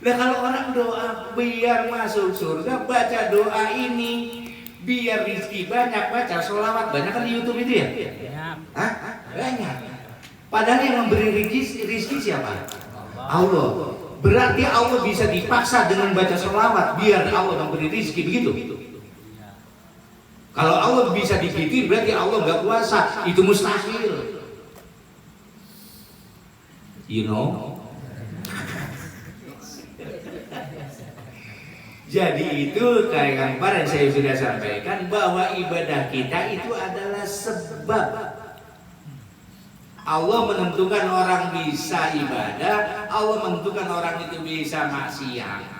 Nah kalau orang doa biar masuk surga, baca doa ini biar rezeki banyak, baca sholawat banyak kan di YouTube itu ya? Hah? Banyak. Padahal yang memberi rezeki siapa? Allah. Berarti Allah bisa dipaksa dengan baca sholawat biar Allah memberi rezeki begitu? Kalau Allah bisa digituin berarti Allah nggak kuasa, itu mustahil. You know? Jadi itu kayak kemarin saya sudah sampaikan bahwa ibadah kita itu adalah sebab. Allah menentukan orang bisa ibadah, Allah menentukan orang itu bisa maksiat.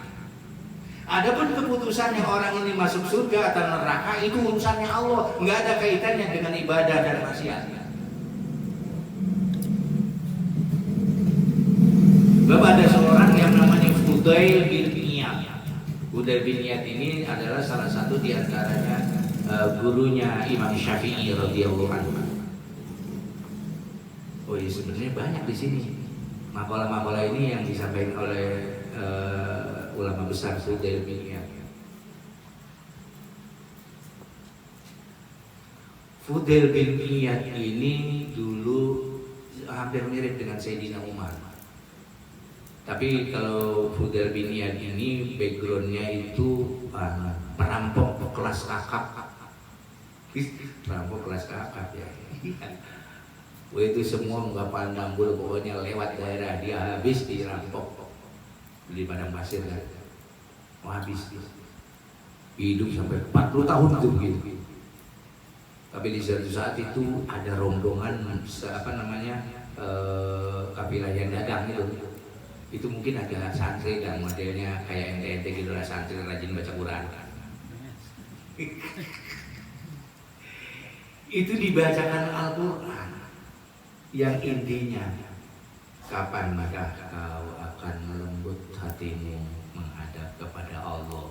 Adapun keputusannya orang ini masuk surga atau neraka itu urusannya Allah, nggak ada kaitannya dengan ibadah dan maksiat. Bapak ada seorang yang namanya Fudail bin Iyad. Fudail bin Iyad ini adalah salah satu di antaranya gurunya Imam Syafi'i radhiyallahu anhu. Oh iya sebenarnya banyak di sini makalah-makalah ini yang disampaikan oleh ulama besar Fudail bin Iyad. Fudail bin Iyad ini dulu hampir mirip dengan Sayyidina Umar. Tapi kalau Fudail bin Iyad ini backgroundnya itu perampok kelas kakap. Perampok kelas kakap ya. Itu semua nggak pandang bulu, pokoknya lewat daerah dia habis dirampok di padang pasir kan, mau habis hidup sampai 40 tahun itu begitu. Tapi di suatu saat itu ada rombongan kafilah yang dagang itu mungkin agak santri dan modelnya kayak ente gitu lah, santri rajin baca Quran. Itu dibacakan Al-Quran yang intinya, kapan maka kau akan melembut hatimu menghadap kepada Allah?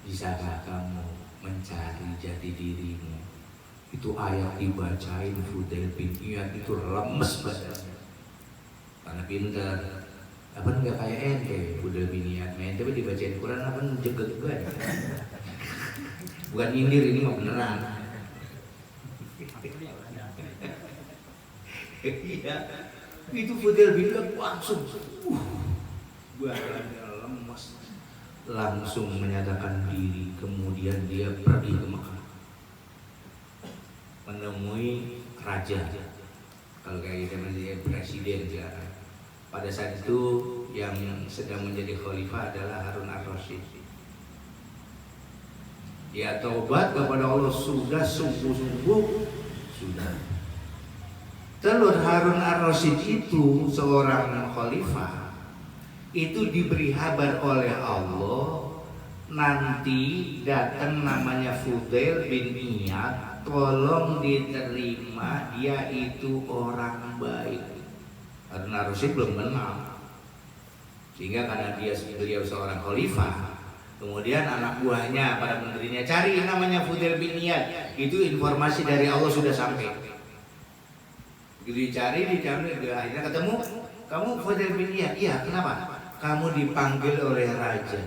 Bisakah kamu mencari jati dirimu? Itu ayat dibacain Fudail bin Iyad itu lemes badannya karena pintar. Apa nggak kayak ente Fudail bin Iyad main tapi dibacain Quran apa jeget banget. Bukan nyindir, ini mah beneran. Iya, itu Fudail bin Iyad langsung badannya lemas, langsung menyatakan diri. Kemudian dia pergi ke Mekah menemui raja. Kalau kayak kita menjadi presiden ya. Pada saat itu yang sedang menjadi khalifah adalah Harun ar-Rasyid. Dia taubat kepada Allah sudah sungguh-sungguh sudah. Telur Harun ar-Rasyid itu seorang khalifah itu diberi kabar oleh Allah nanti datang namanya Fudail bin Iyad, tolong diterima, dia itu orang baik. Harun ar-Rasyid belum kenal, sehingga karena beliau seorang khalifah, kemudian anak buahnya, para menterinya cari namanya Fudail bin Iyad, itu informasi dari Allah sudah sampai. Dicari, akhirnya ketemu, kamu Fudail bin Iyad? Iya, kenapa? Kamu dipanggil oleh Raja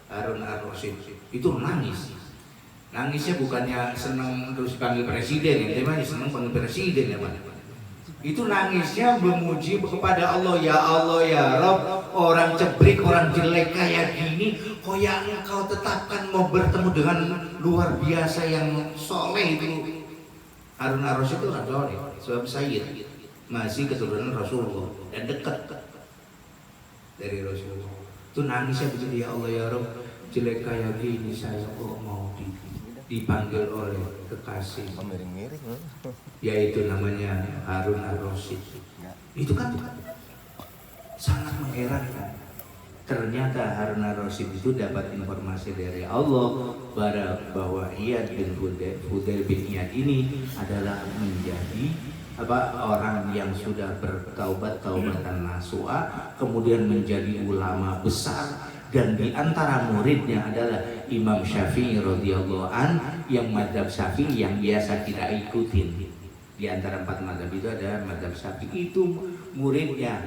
Harun ar-Rasyid. Itu nangis. Nangisnya bukannya senang terus panggil presiden, ya, dia senang panggil presiden ya, Pak. Itu nangisnya memuji kepada Allah, ya Allah ya Rabb, orang cebrik, orang jelek kayak gini, kok yang engkau tetapkan mau bertemu dengan luar biasa yang soleh itu. Harun ar-Rasyid itu orang soleh, sebab Sayyid, masih keturunan Rasulullah dan dekat dari Rasulullah. Itu nangisnya begitu, ya Allah ya Rabb, jelek kayak gini saya kok mau dipanggil oleh kekasih, yaitu namanya Harun ar-Rasyid. Itu kan sangat mengherankan. Ternyata Harun ar-Rasyid itu dapat informasi dari Allah bahwa Iyad bin Fudail bin Iyad ini adalah menjadi orang yang sudah bertaubat taubatan nasuha, kemudian menjadi ulama besar, dan di antara muridnya adalah Imam Syafi'i radhiyallahu an, yang mazhab Syafi'i yang biasa kita ikutin. Di antara 4 mazhab itu ada mazhab Syafi'i, itu muridnya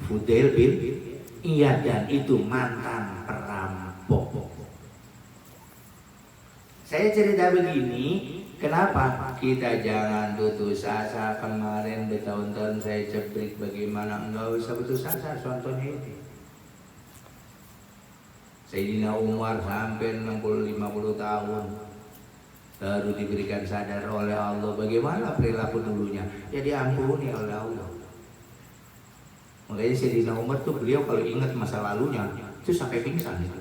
Fudail bin Iyad, dan itu mantan perampok. Saya cerita begini, kenapa? Kita jangan putus asa. Kemarin bertahun-tahun saya cebrik bagaimana, enggak usah putus asa. Contohnya ini Sayyidina Umar sampai 60-50 tahun baru diberikan sadar oleh Allah bagaimana perilaku dulunya, ya diampuni oleh Allah. Makanya Sayyidina Umar tuh, beliau kalau ingat masa lalunya itu sampai pingsan itu.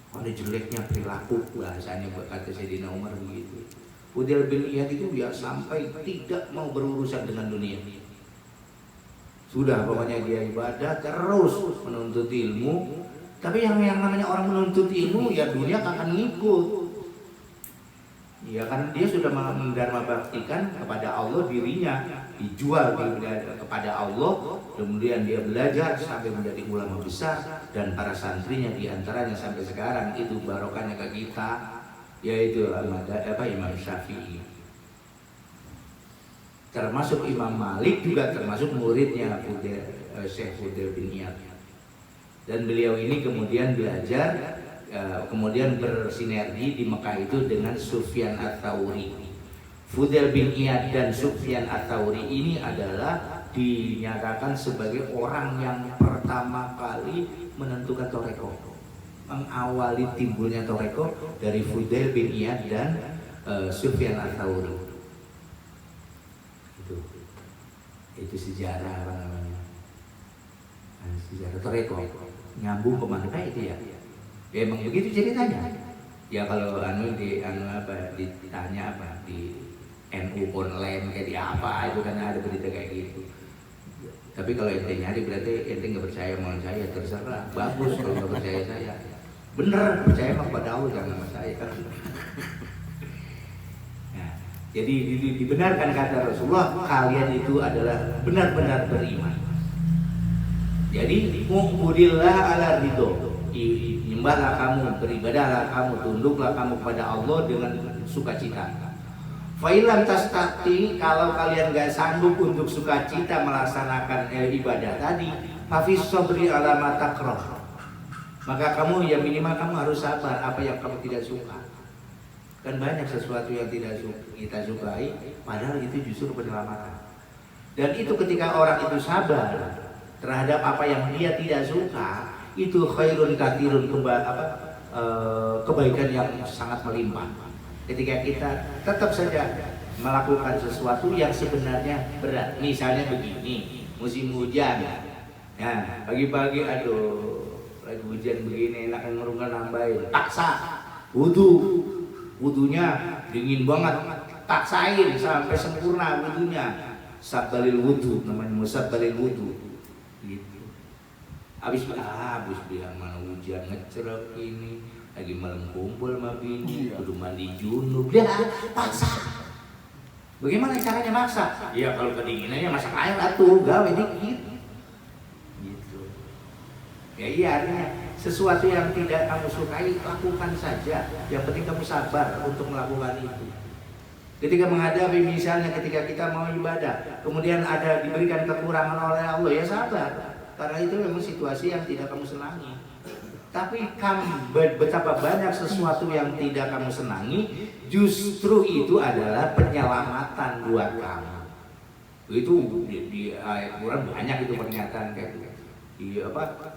Ada jeleknya perilaku, bahasanya kata Sayyidina Umar begitu. Fudail bin Iyad itu dia sampai tidak mau berurusan dengan dunia. Sudah pokoknya dia ibadah terus menuntut ilmu. Tapi yang namanya orang menuntut ilmu, ya dunia akan ngikut. Ya karena dia sudah mendharma baktikan kepada Allah dirinya, dijual kepada Allah, kemudian dia belajar sampai menjadi ulama besar, dan para santrinya diantaranya sampai sekarang itu barokahnya ke kita, yaitu Imam Syafi'i. Termasuk Imam Malik juga termasuk muridnya Syekh Fudail bin Iyad. Dan beliau ini kemudian belajar, kemudian bersinergi di Mekah itu dengan Sufyan Ats-Tsauri. Fudail bin Iyad dan Sufyan Ats-Tsauri ini adalah dinyatakan sebagai orang yang pertama kali menentukan toreko, mengawali timbulnya toreko dari Fudail bin Iyad dan Sufyan Ats-Tsauri. Itu sejarah apa namanya? Sejarah toreko. Nyambung kemana itu ya? Ya emang begitu ceritanya. Ya kalau ditanya apa di NU online kayak di apa itu kan ada berita kayak gitu. Tapi kalau ente nyari berarti ente nggak percaya sama saya, terserah. Bagus kalau nggak percaya saya. Bener, percaya mah kepada Allah jangan sama saya. Nah, jadi dibenarkan kata Rasulullah, kalian itu adalah benar-benar beriman. Jadi mu'budillah ala ridho, nyembahlah kamu, beribadahlah kamu, tunduklah kamu kepada Allah dengan sukacita. Fa'ilam tastati, kalau kalian gak sanggup untuk sukacita melaksanakan ibadah tadi, hafis sabri ala ma takrah, maka kamu ya minimal kamu harus sabar apa yang kamu tidak suka. Kan banyak sesuatu yang tidak kita sukai, padahal itu justru penyelamatan. Dan itu ketika orang itu sabar terhadap apa yang dia tidak suka, itu khairun katsirun, kebaikan yang sangat melimpah. Ketika kita tetap saja melakukan sesuatu yang sebenarnya berat, misalnya begini, musim hujan, ya pagi-pagi aduh lagi hujan begini, enak ngerungkan nambahin, taksa wudhunya dingin banget, taksain sampai sempurna wudhunya, sabbalil wudhu namanya, musabbalil wudhu. Habis bilang mana hujan ngecerek ini, lagi malam kumpul sama bini, kudu mandi junub, dia paksa. Bagaimana caranya maksa? Ya kalau kedinginannya masak air atuh, gawe dikit. Gitu. Ya iya, artinya sesuatu yang tidak kamu sukai lakukan saja. Yang penting kamu sabar untuk melakukan itu. Ketika menghadapi misalnya ketika kita mau ibadah, kemudian ada diberikan kekurangan oleh Allah, ya sabar. Karena itu memang situasi yang tidak kamu senangi. Tapi betapa banyak sesuatu yang tidak kamu senangi, justru itu adalah penyelamatan buat kamu. Itu di ayat Quran banyak itu pernyataan kayak gitu.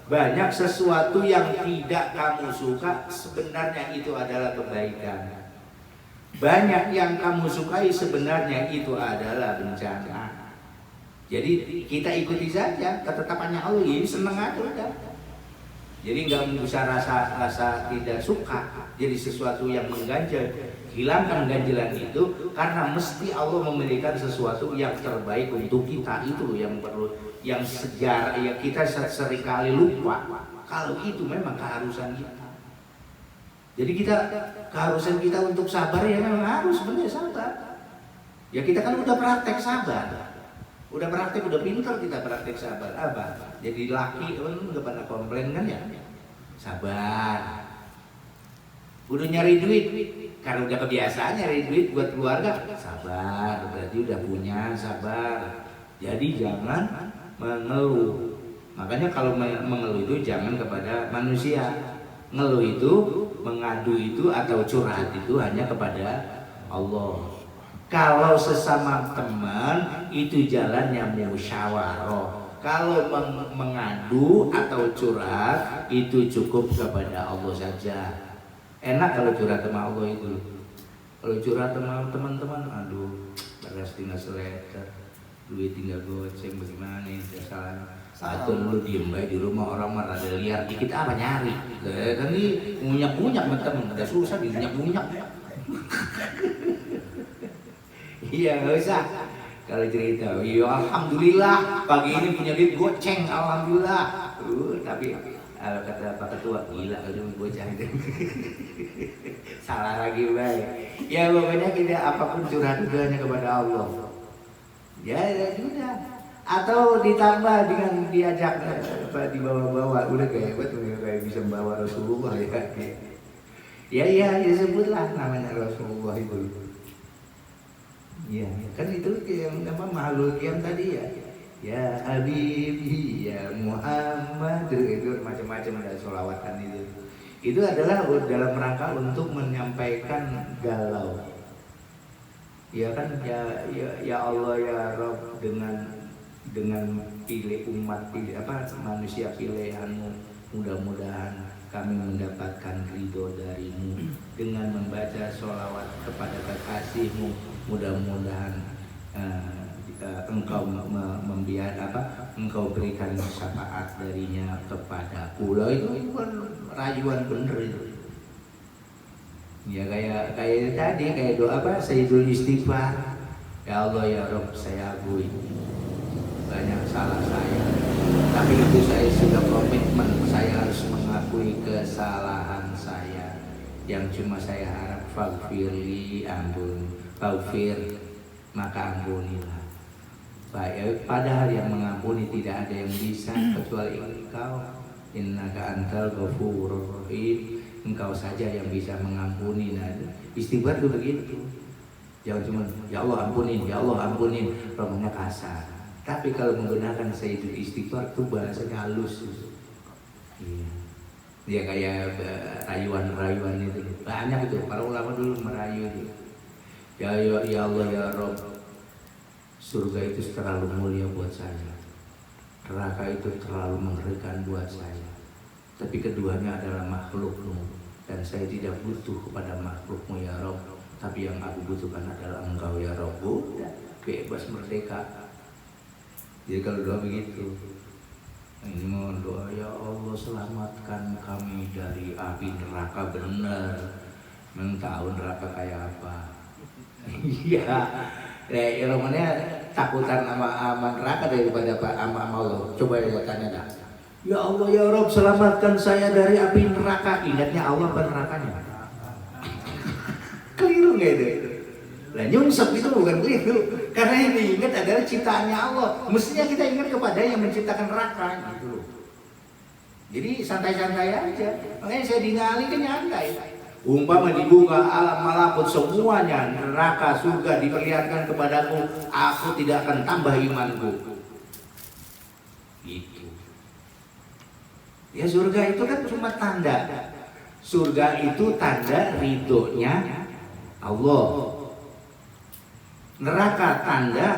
Banyak sesuatu yang tidak kamu suka, sebenarnya itu adalah kebaikan. Banyak yang kamu sukai, sebenarnya itu adalah bencana. Jadi kita ikuti saja ketetapannya Allah, ini seneng aja udah. Jadi nggak bisa rasa tidak suka, jadi sesuatu yang mengganjal. Hilangkan ganjilan itu karena mesti Allah memberikan sesuatu yang terbaik untuk kita. Itu yang perlu, yang sejarah ya kita seringkali lupa. Kalau itu memang keharusan kita. Jadi keharusan kita untuk sabar ya memang harus benar sabar. Ya kita kan udah praktek sabar. Udah praktek, udah pintar kita praktek sabar. Apa? Jadi laki nggak pernah komplain kan ya? Sabar. Udah nyari duit, karena udah kebiasaan nyari duit buat keluarga, sabar. Berarti udah punya, sabar. Jadi jangan mengeluh. Makanya kalau mengeluh itu jangan kepada manusia. Ngeluh itu, mengadu itu atau curhat itu hanya kepada Allah. Kalau sesama teman itu jalannya musyawarah. Kalau mengadu atau curhat itu cukup kepada Allah saja. Enak kalau curhat sama Allah itu. Kalau curhat sama teman-teman, aduh, beras tinggal seleter, duit tinggal goceng, bagaimana ini kesalahan. Atau lu diem baik di rumah, orang mah ada liar dikit apa nyari. Kan ini munyak-munyak teman, udah susah dimunyak-munyak. Iya nggak usah. Kalau cerita, iya alhamdulillah pagi ini punya duit goceng, alhamdulillah. Tapi kata Pak Ketua, gila kalau bocah itu. Salah lagi baik. Ya pokoknya kita apapun curhat itu hanya kepada Allah. Ya sudah. Atau ditambah dengan diajak dibawa-bawa, udah kayak betul kayak bisa membawa Rasulullah ya. Ya disebutlah namanya Rasulullah itu. Ya, kan itu yang apa makhluk yang tadi ya. Ya Habibi, ya Muhammad, itu macam-macam ada sholawatan itu. Itu adalah dalam rangka untuk menyampaikan galau. Ya kan ya Allah ya Rabb, dengan pilih umat manusia pilihanmu, mudah-mudahan kami mendapatkan ridho darimu dengan membaca sholawat kepada kekasihmu. Mudah-mudahan engkau engkau berikan syafaat darinya kepadaku. Itu kan rayuan bener itu. Ya kayak tadi kayak doa Sayyidul Istighfar. Ya Allah ya Rabb, saya akui banyak salah saya, tapi itu saya sudah komitmen, saya harus mengakui kesalahan saya. Yang cuma saya harap faghfirli, ampun, faghfir, maka ampunilah. Padahal yang mengampuni tidak ada yang bisa kecuali Engkau. Innaka antal ghafurur rahim. Engkau saja yang bisa mengampuni. Nah, istighfar itu begitu. Jangan cuma ya Allah ampunin, ya Allah ampunin, romanya kasar. Tapi kalau menggunakan Sayyidul Istighfar itu bahasanya halus. Iya. Dia kayak rayuan-rayuan itu. Banyak itu, para ulama dulu merayu itu. Ya Allah ya Rabb, surga itu terlalu mulia buat saya. Neraka itu terlalu mengerikan buat saya. Tapi keduanya adalah makhlukmu, dan saya tidak butuh kepada makhlukmu ya Rabb. Tapi yang aku butuhkan adalah Engkau ya Rabb. Udah, bebas merdeka. Jadi kalau doa begitu, ini mohon doa ya Allah selamatkan kami dari api neraka, benar. Memang tahu neraka kayak apa? Iya, namanya takutan sama neraka daripada sama Allah. Coba ya tanya dah. Ya Allah ya Rabb selamatkan saya dari api neraka. Ingatnya Allah apa nerakanya? Keliru nggak itu? Nah nyungsep itu bukan keliru, karena yang diingat adalah ciptaannya Allah. Mestinya kita ingat kepada yang menciptakan neraka gitu. Jadi santai-santai aja. Makanya saya ningali kan nyantai. Umpama dibuka alam malakut semuanya, neraka, surga diperlihatkan kepadaku, aku tidak akan tambah imanku. Gitu. Ya surga itu kan cuma tanda. Surga itu tanda ridhonya Allah. Neraka tanda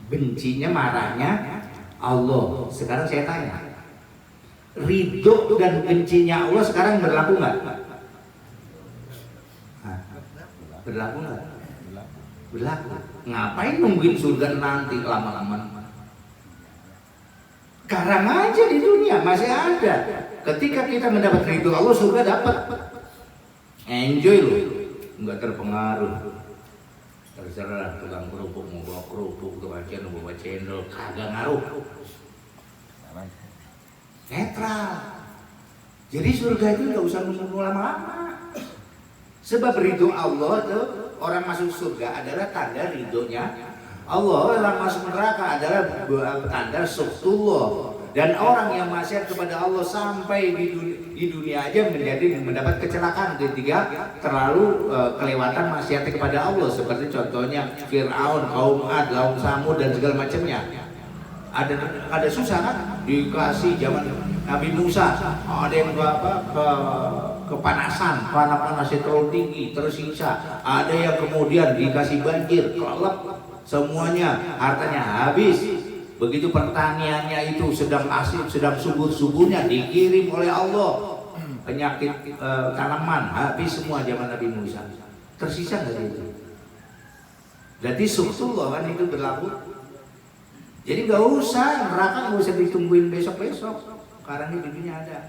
bencinya, marahnya Allah. Sekarang saya tanya, ridho dan bencinya Allah sekarang berlaku nggak? Berlaku nggak? Berlaku. Ngapain nungguin surga nanti lama-lama? Sekarang aja di dunia. dunia masih ada. Ketika kita mendapat ridho Allah, surga dapat. Enjoy loh, nggak terpengaruh. Terserah tukang kerupuk mau bawa kerupuk, tukang cendol mau bawa cendol, kagak ngaruh. Netral. Jadi surga itu nggak usah nunggu lama-lama. Sebab ridho Allah tuh, orang masuk surga adalah tanda ridhonya Allah. Orang masuk neraka adalah tanda suktullah. Dan orang yang maksiat kepada Allah sampai di dunia aja mendapat kecelakaan ketika terlalu kelewatan maksiat kepada Allah. Seperti contohnya Fir'aun, kaum Ad, kaum Samud dan segala macamnya. Ada susah kan? Dikasih zaman Nabi Musa, ada yang kepanasan, panasnya terlalu tinggi, tersiksa. Ada yang kemudian dikasih banjir, kelelep, semuanya hartanya habis. Begitu pertaniannya itu sedang asik, sedang subur-suburnya, dikirim oleh Allah penyakit tanaman, habis semua zaman Nabi Musa. Tersisa nggak itu? Jadi suktullah kan itu berlaku. Jadi nggak usah neraka, nggak usah ditungguin besok-besok. Sekarang di dunia ada.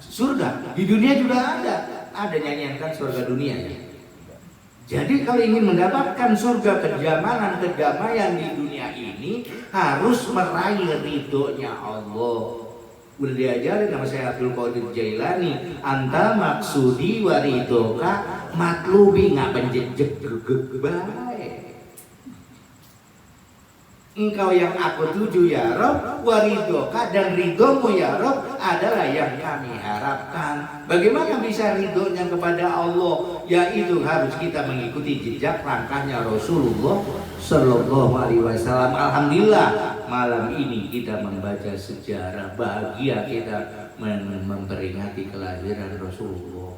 Surga di dunia juga ada nyanyian kan surga dunia ya. Jadi kalau ingin mendapatkan surga kedamaian di dunia ini harus meraih ridhonya Allah. Udah diajarin sama saya Abdul Qadir Jailani, anta maksudi waridoka matlubi nggak penjejek baik. Engkau yang aku tuju ya Rob, waridoka dan ridhomu ya Rob adalah yang kami harapkan. Bagaimana bisa ridhonya kepada Allah? Yaitu harus kita mengikuti jejak langkahnya Rasulullah Sallallahu Alaihi Wasallam. Alhamdulillah malam ini kita membaca sejarah bahagia, kita memperingati kelahiran Rasulullah.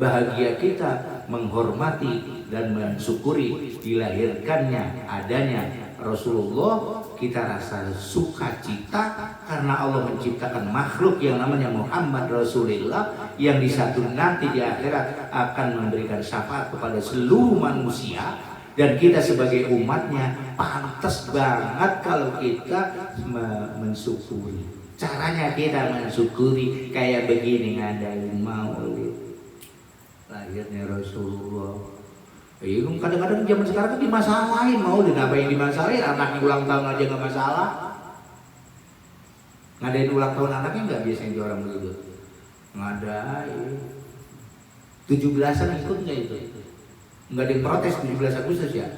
Bahagia kita menghormati dan mensyukuri dilahirkannya, adanya Rasulullah. Kita rasa sukacita karena Allah menciptakan makhluk yang namanya Muhammad Rasulullah, yang di satu nanti di akhirat akan memberikan syafaat kepada seluruh manusia. Dan kita sebagai umatnya pantas banget kalau kita mensyukuri. Caranya kita mensyukuri kayak begini, ngadain maulid lahirnya Rasulullah. Kadang-kadang zaman sekarang kan dimasalahin, mau dan apa yang dimasalahin, anaknya ulang tahun aja nggak masalah. Ngadain ulang tahun anaknya nggak, biasanya orang begitu. Ngadain 17-an ikut nggak itu? Nggak ada yang protes 17 Agustus ya?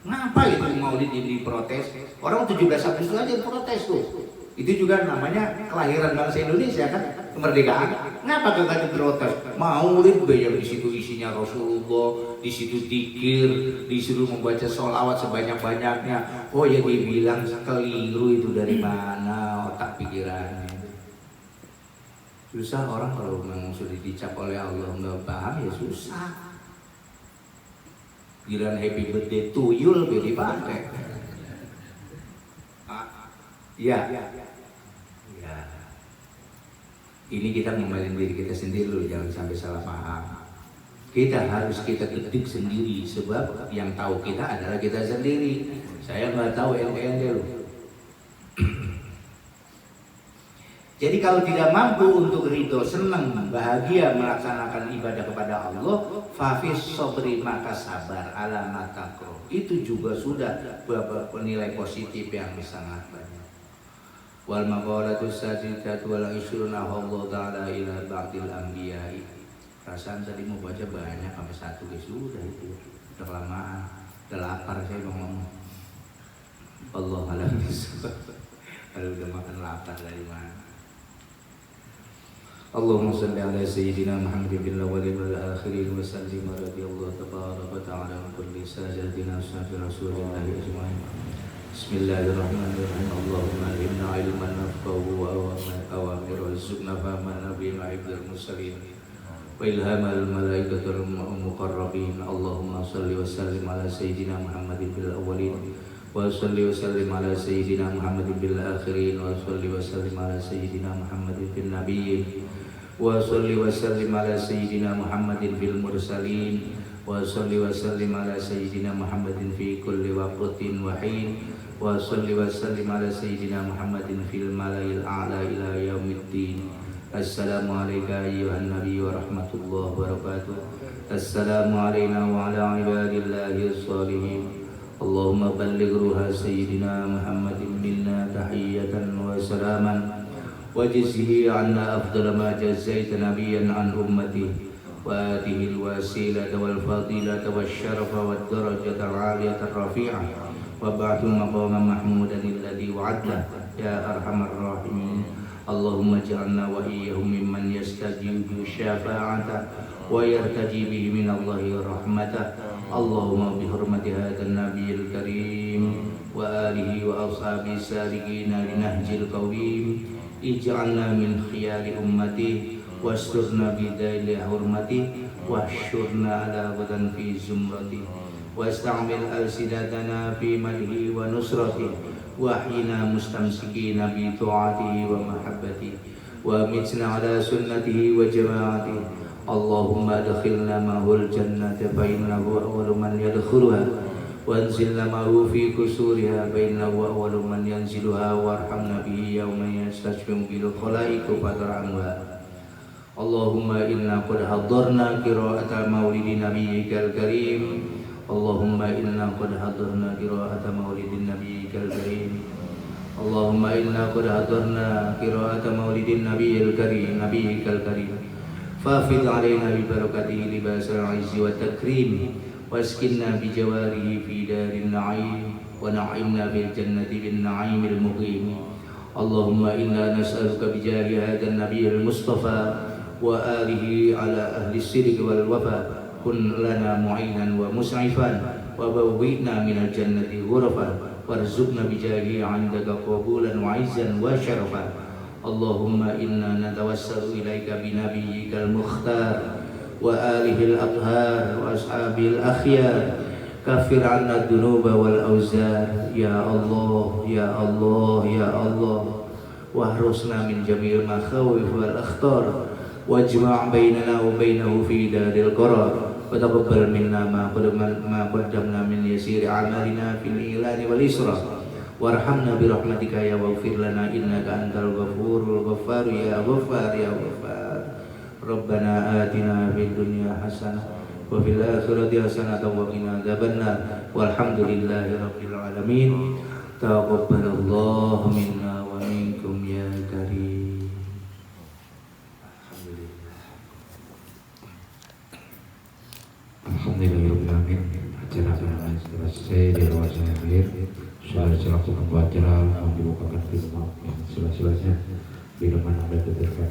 Ngapa itu mau diprotes? Orang 17 Agustus aja protes tuh. Itu juga namanya kelahiran bangsa Indonesia kan, kemerdekaan. Ngapa gak diprotes? Maulid yang di situ isinya Rasulullah, di situ dzikir, disuruh membaca sholawat sebanyak-banyaknya. Oh ya dibilang keliru, itu dari mana otak pikirannya? Susah orang kalau memang sudah dicap oleh Allah nggak paham ya susah. Giliran happy birthday tuyul lebih dipakai. Ya. Ini kita ngembaliin diri kita sendiri loh, jangan sampai salah paham. Kita harus kita ketik sendiri, sebab yang tahu kita adalah kita sendiri. Saya nggak tahu ente loh. Jadi kalau tidak mampu untuk ridho, senang, bahagia melaksanakan ibadah kepada Allah, fafis sobri, maka sabar, ala matakro. Itu juga sudah beberapa nilai positif yang sangat banyak. Wal maqalatu sadidatu wal isruna Allah ta'ala ila ba'dil anbiya'i. Perasaan tadi mau baca banyak sampai satu guys, sudah itu udah kelamaan, udah lapar saya mau ngomong. Allah alam bisawab. Kalau udah makan lapar dari mana? Allahumma salli ala sayyidina Muhammadin bil awwalin wal akhirin wa sallim radhiyallahu tabaraka wa ta'ala an kulli sayyidina Rasulillah ajma'in. Bismillahirrahmanirrahim. Allahumma inna ilman nafqahu wa awamir warzuqna fahman nabiyina ibadil mursalin wa ilhamal malaikatul muqarrabin. Allahumma salli wa sallim ala sayyidina Muhammadin bil awwalin wa salli wa sallim ala sayyidina Muhammadin bil akhirin wa salli wa sallim ala sayyidina Muhammadin fil nabiyyin wa salli wa sallim ala sayyidina Muhammadin fil mursalin wa salli wa sallim ala sayyidina Muhammadin fi kulli waqtin wa hin wa salli wa sallim ala sayyidina Muhammadin fil mala'il a'la ila yaumiddin. Assalamu alayka ayyuhan nabiy wa rahmatullahi wa barakatuh. Assalamu alayna wa ala ibadillahi as-salihin. Allahumma balligh ruha sayyidina Muhammadin minna tahiyatan wa salaman wajzihi anna afdala ma jazaita nabiyyan an ummati wa atihil wasilata wal fadilata wasyarafa wad darajata al-aliyata ar-rafi'ah wa ba'du maqaman mahmudan alladhi wa'adta ya arhamar rahimin. Allahumma ja'alna wa iyyahum mimman yastajibu syafa'ata wa yartaji bihi min Allahi rahmatah. Allahumma bihurmati hadzal nabiyil karim wa alihi wa ashabi sariqina linahjil qawim ij'alna min khiyari ummati wasturna bidaili hurmati wahsyurna ala wadan fi zumrati wasta'mil alsidatana fi madhi wa nusrati wahyina mustamsikina bi ta'atihi wa mahabbati wa mitna ala sunnatihi wa jama'atihi. Allahumma adkhilna ma'hul jannata fa innahu awwalu man yadkhuluha wa anzilna ma'hu fi kusuriha fa innahu awwalu man yanziluha warhamna bihi yawma yastashfi'u bil khalaiqi fatar'anha. Allahumma inna qad hadarna qira'ata maulidin nabiyyikal karim. Allahumma inna qad hadarna qira'ata maulidin nabiyyikal karim. Allahumma inna qad hadarna qira'ata maulidin nabiyyil karim nabiyyikal karim. Fafid alaina bi barakatihi libasal izzi wa takrim waskinna bi jawarihi fi darin na'im wa na'imna bil jannati bin na'imil muqim. Allahumma inna nas'aluka bi jahi hadzal nabiyil mustafa wa alihi ala ahli sidq wal wafa kun lana mu'inan wa mus'ifan wa bawwi'na minal jannati ghurafan warzuqna bi jahi 'indaka qabulan wa 'izzan wa syarafan. Allahumma inna natawassalu ilaika binabiyyikal mukhtar wa alihil athhar wa ashabil akhyar kafir anna dunuba wal auzar. Ya Allah, ya Allah, ya Allah, wahrusna min jamil makhawif wal akhtar wajma' bainana wa bainahu fi daril qarar wa taqabbal minna ma qaddamna min yasiri amalina fil ilani wal isra warhamna bi rahmatika ya waghfir lana innaka antal ghafurul ghaffar ya ghaffar ya ghaffar. Rabbana atina fid dunya hasanah wa fil akhirati hasanah wa qina adzabannar walhamdulillahi rabbil alamin. Taqabbalallahu minna wa minkum ya karim. Alhamdulillah acara akan selesai di ruang akhir. Selaku pembaca mau dibukakan pintu yang sila-silanya bila mana ada keterkaitan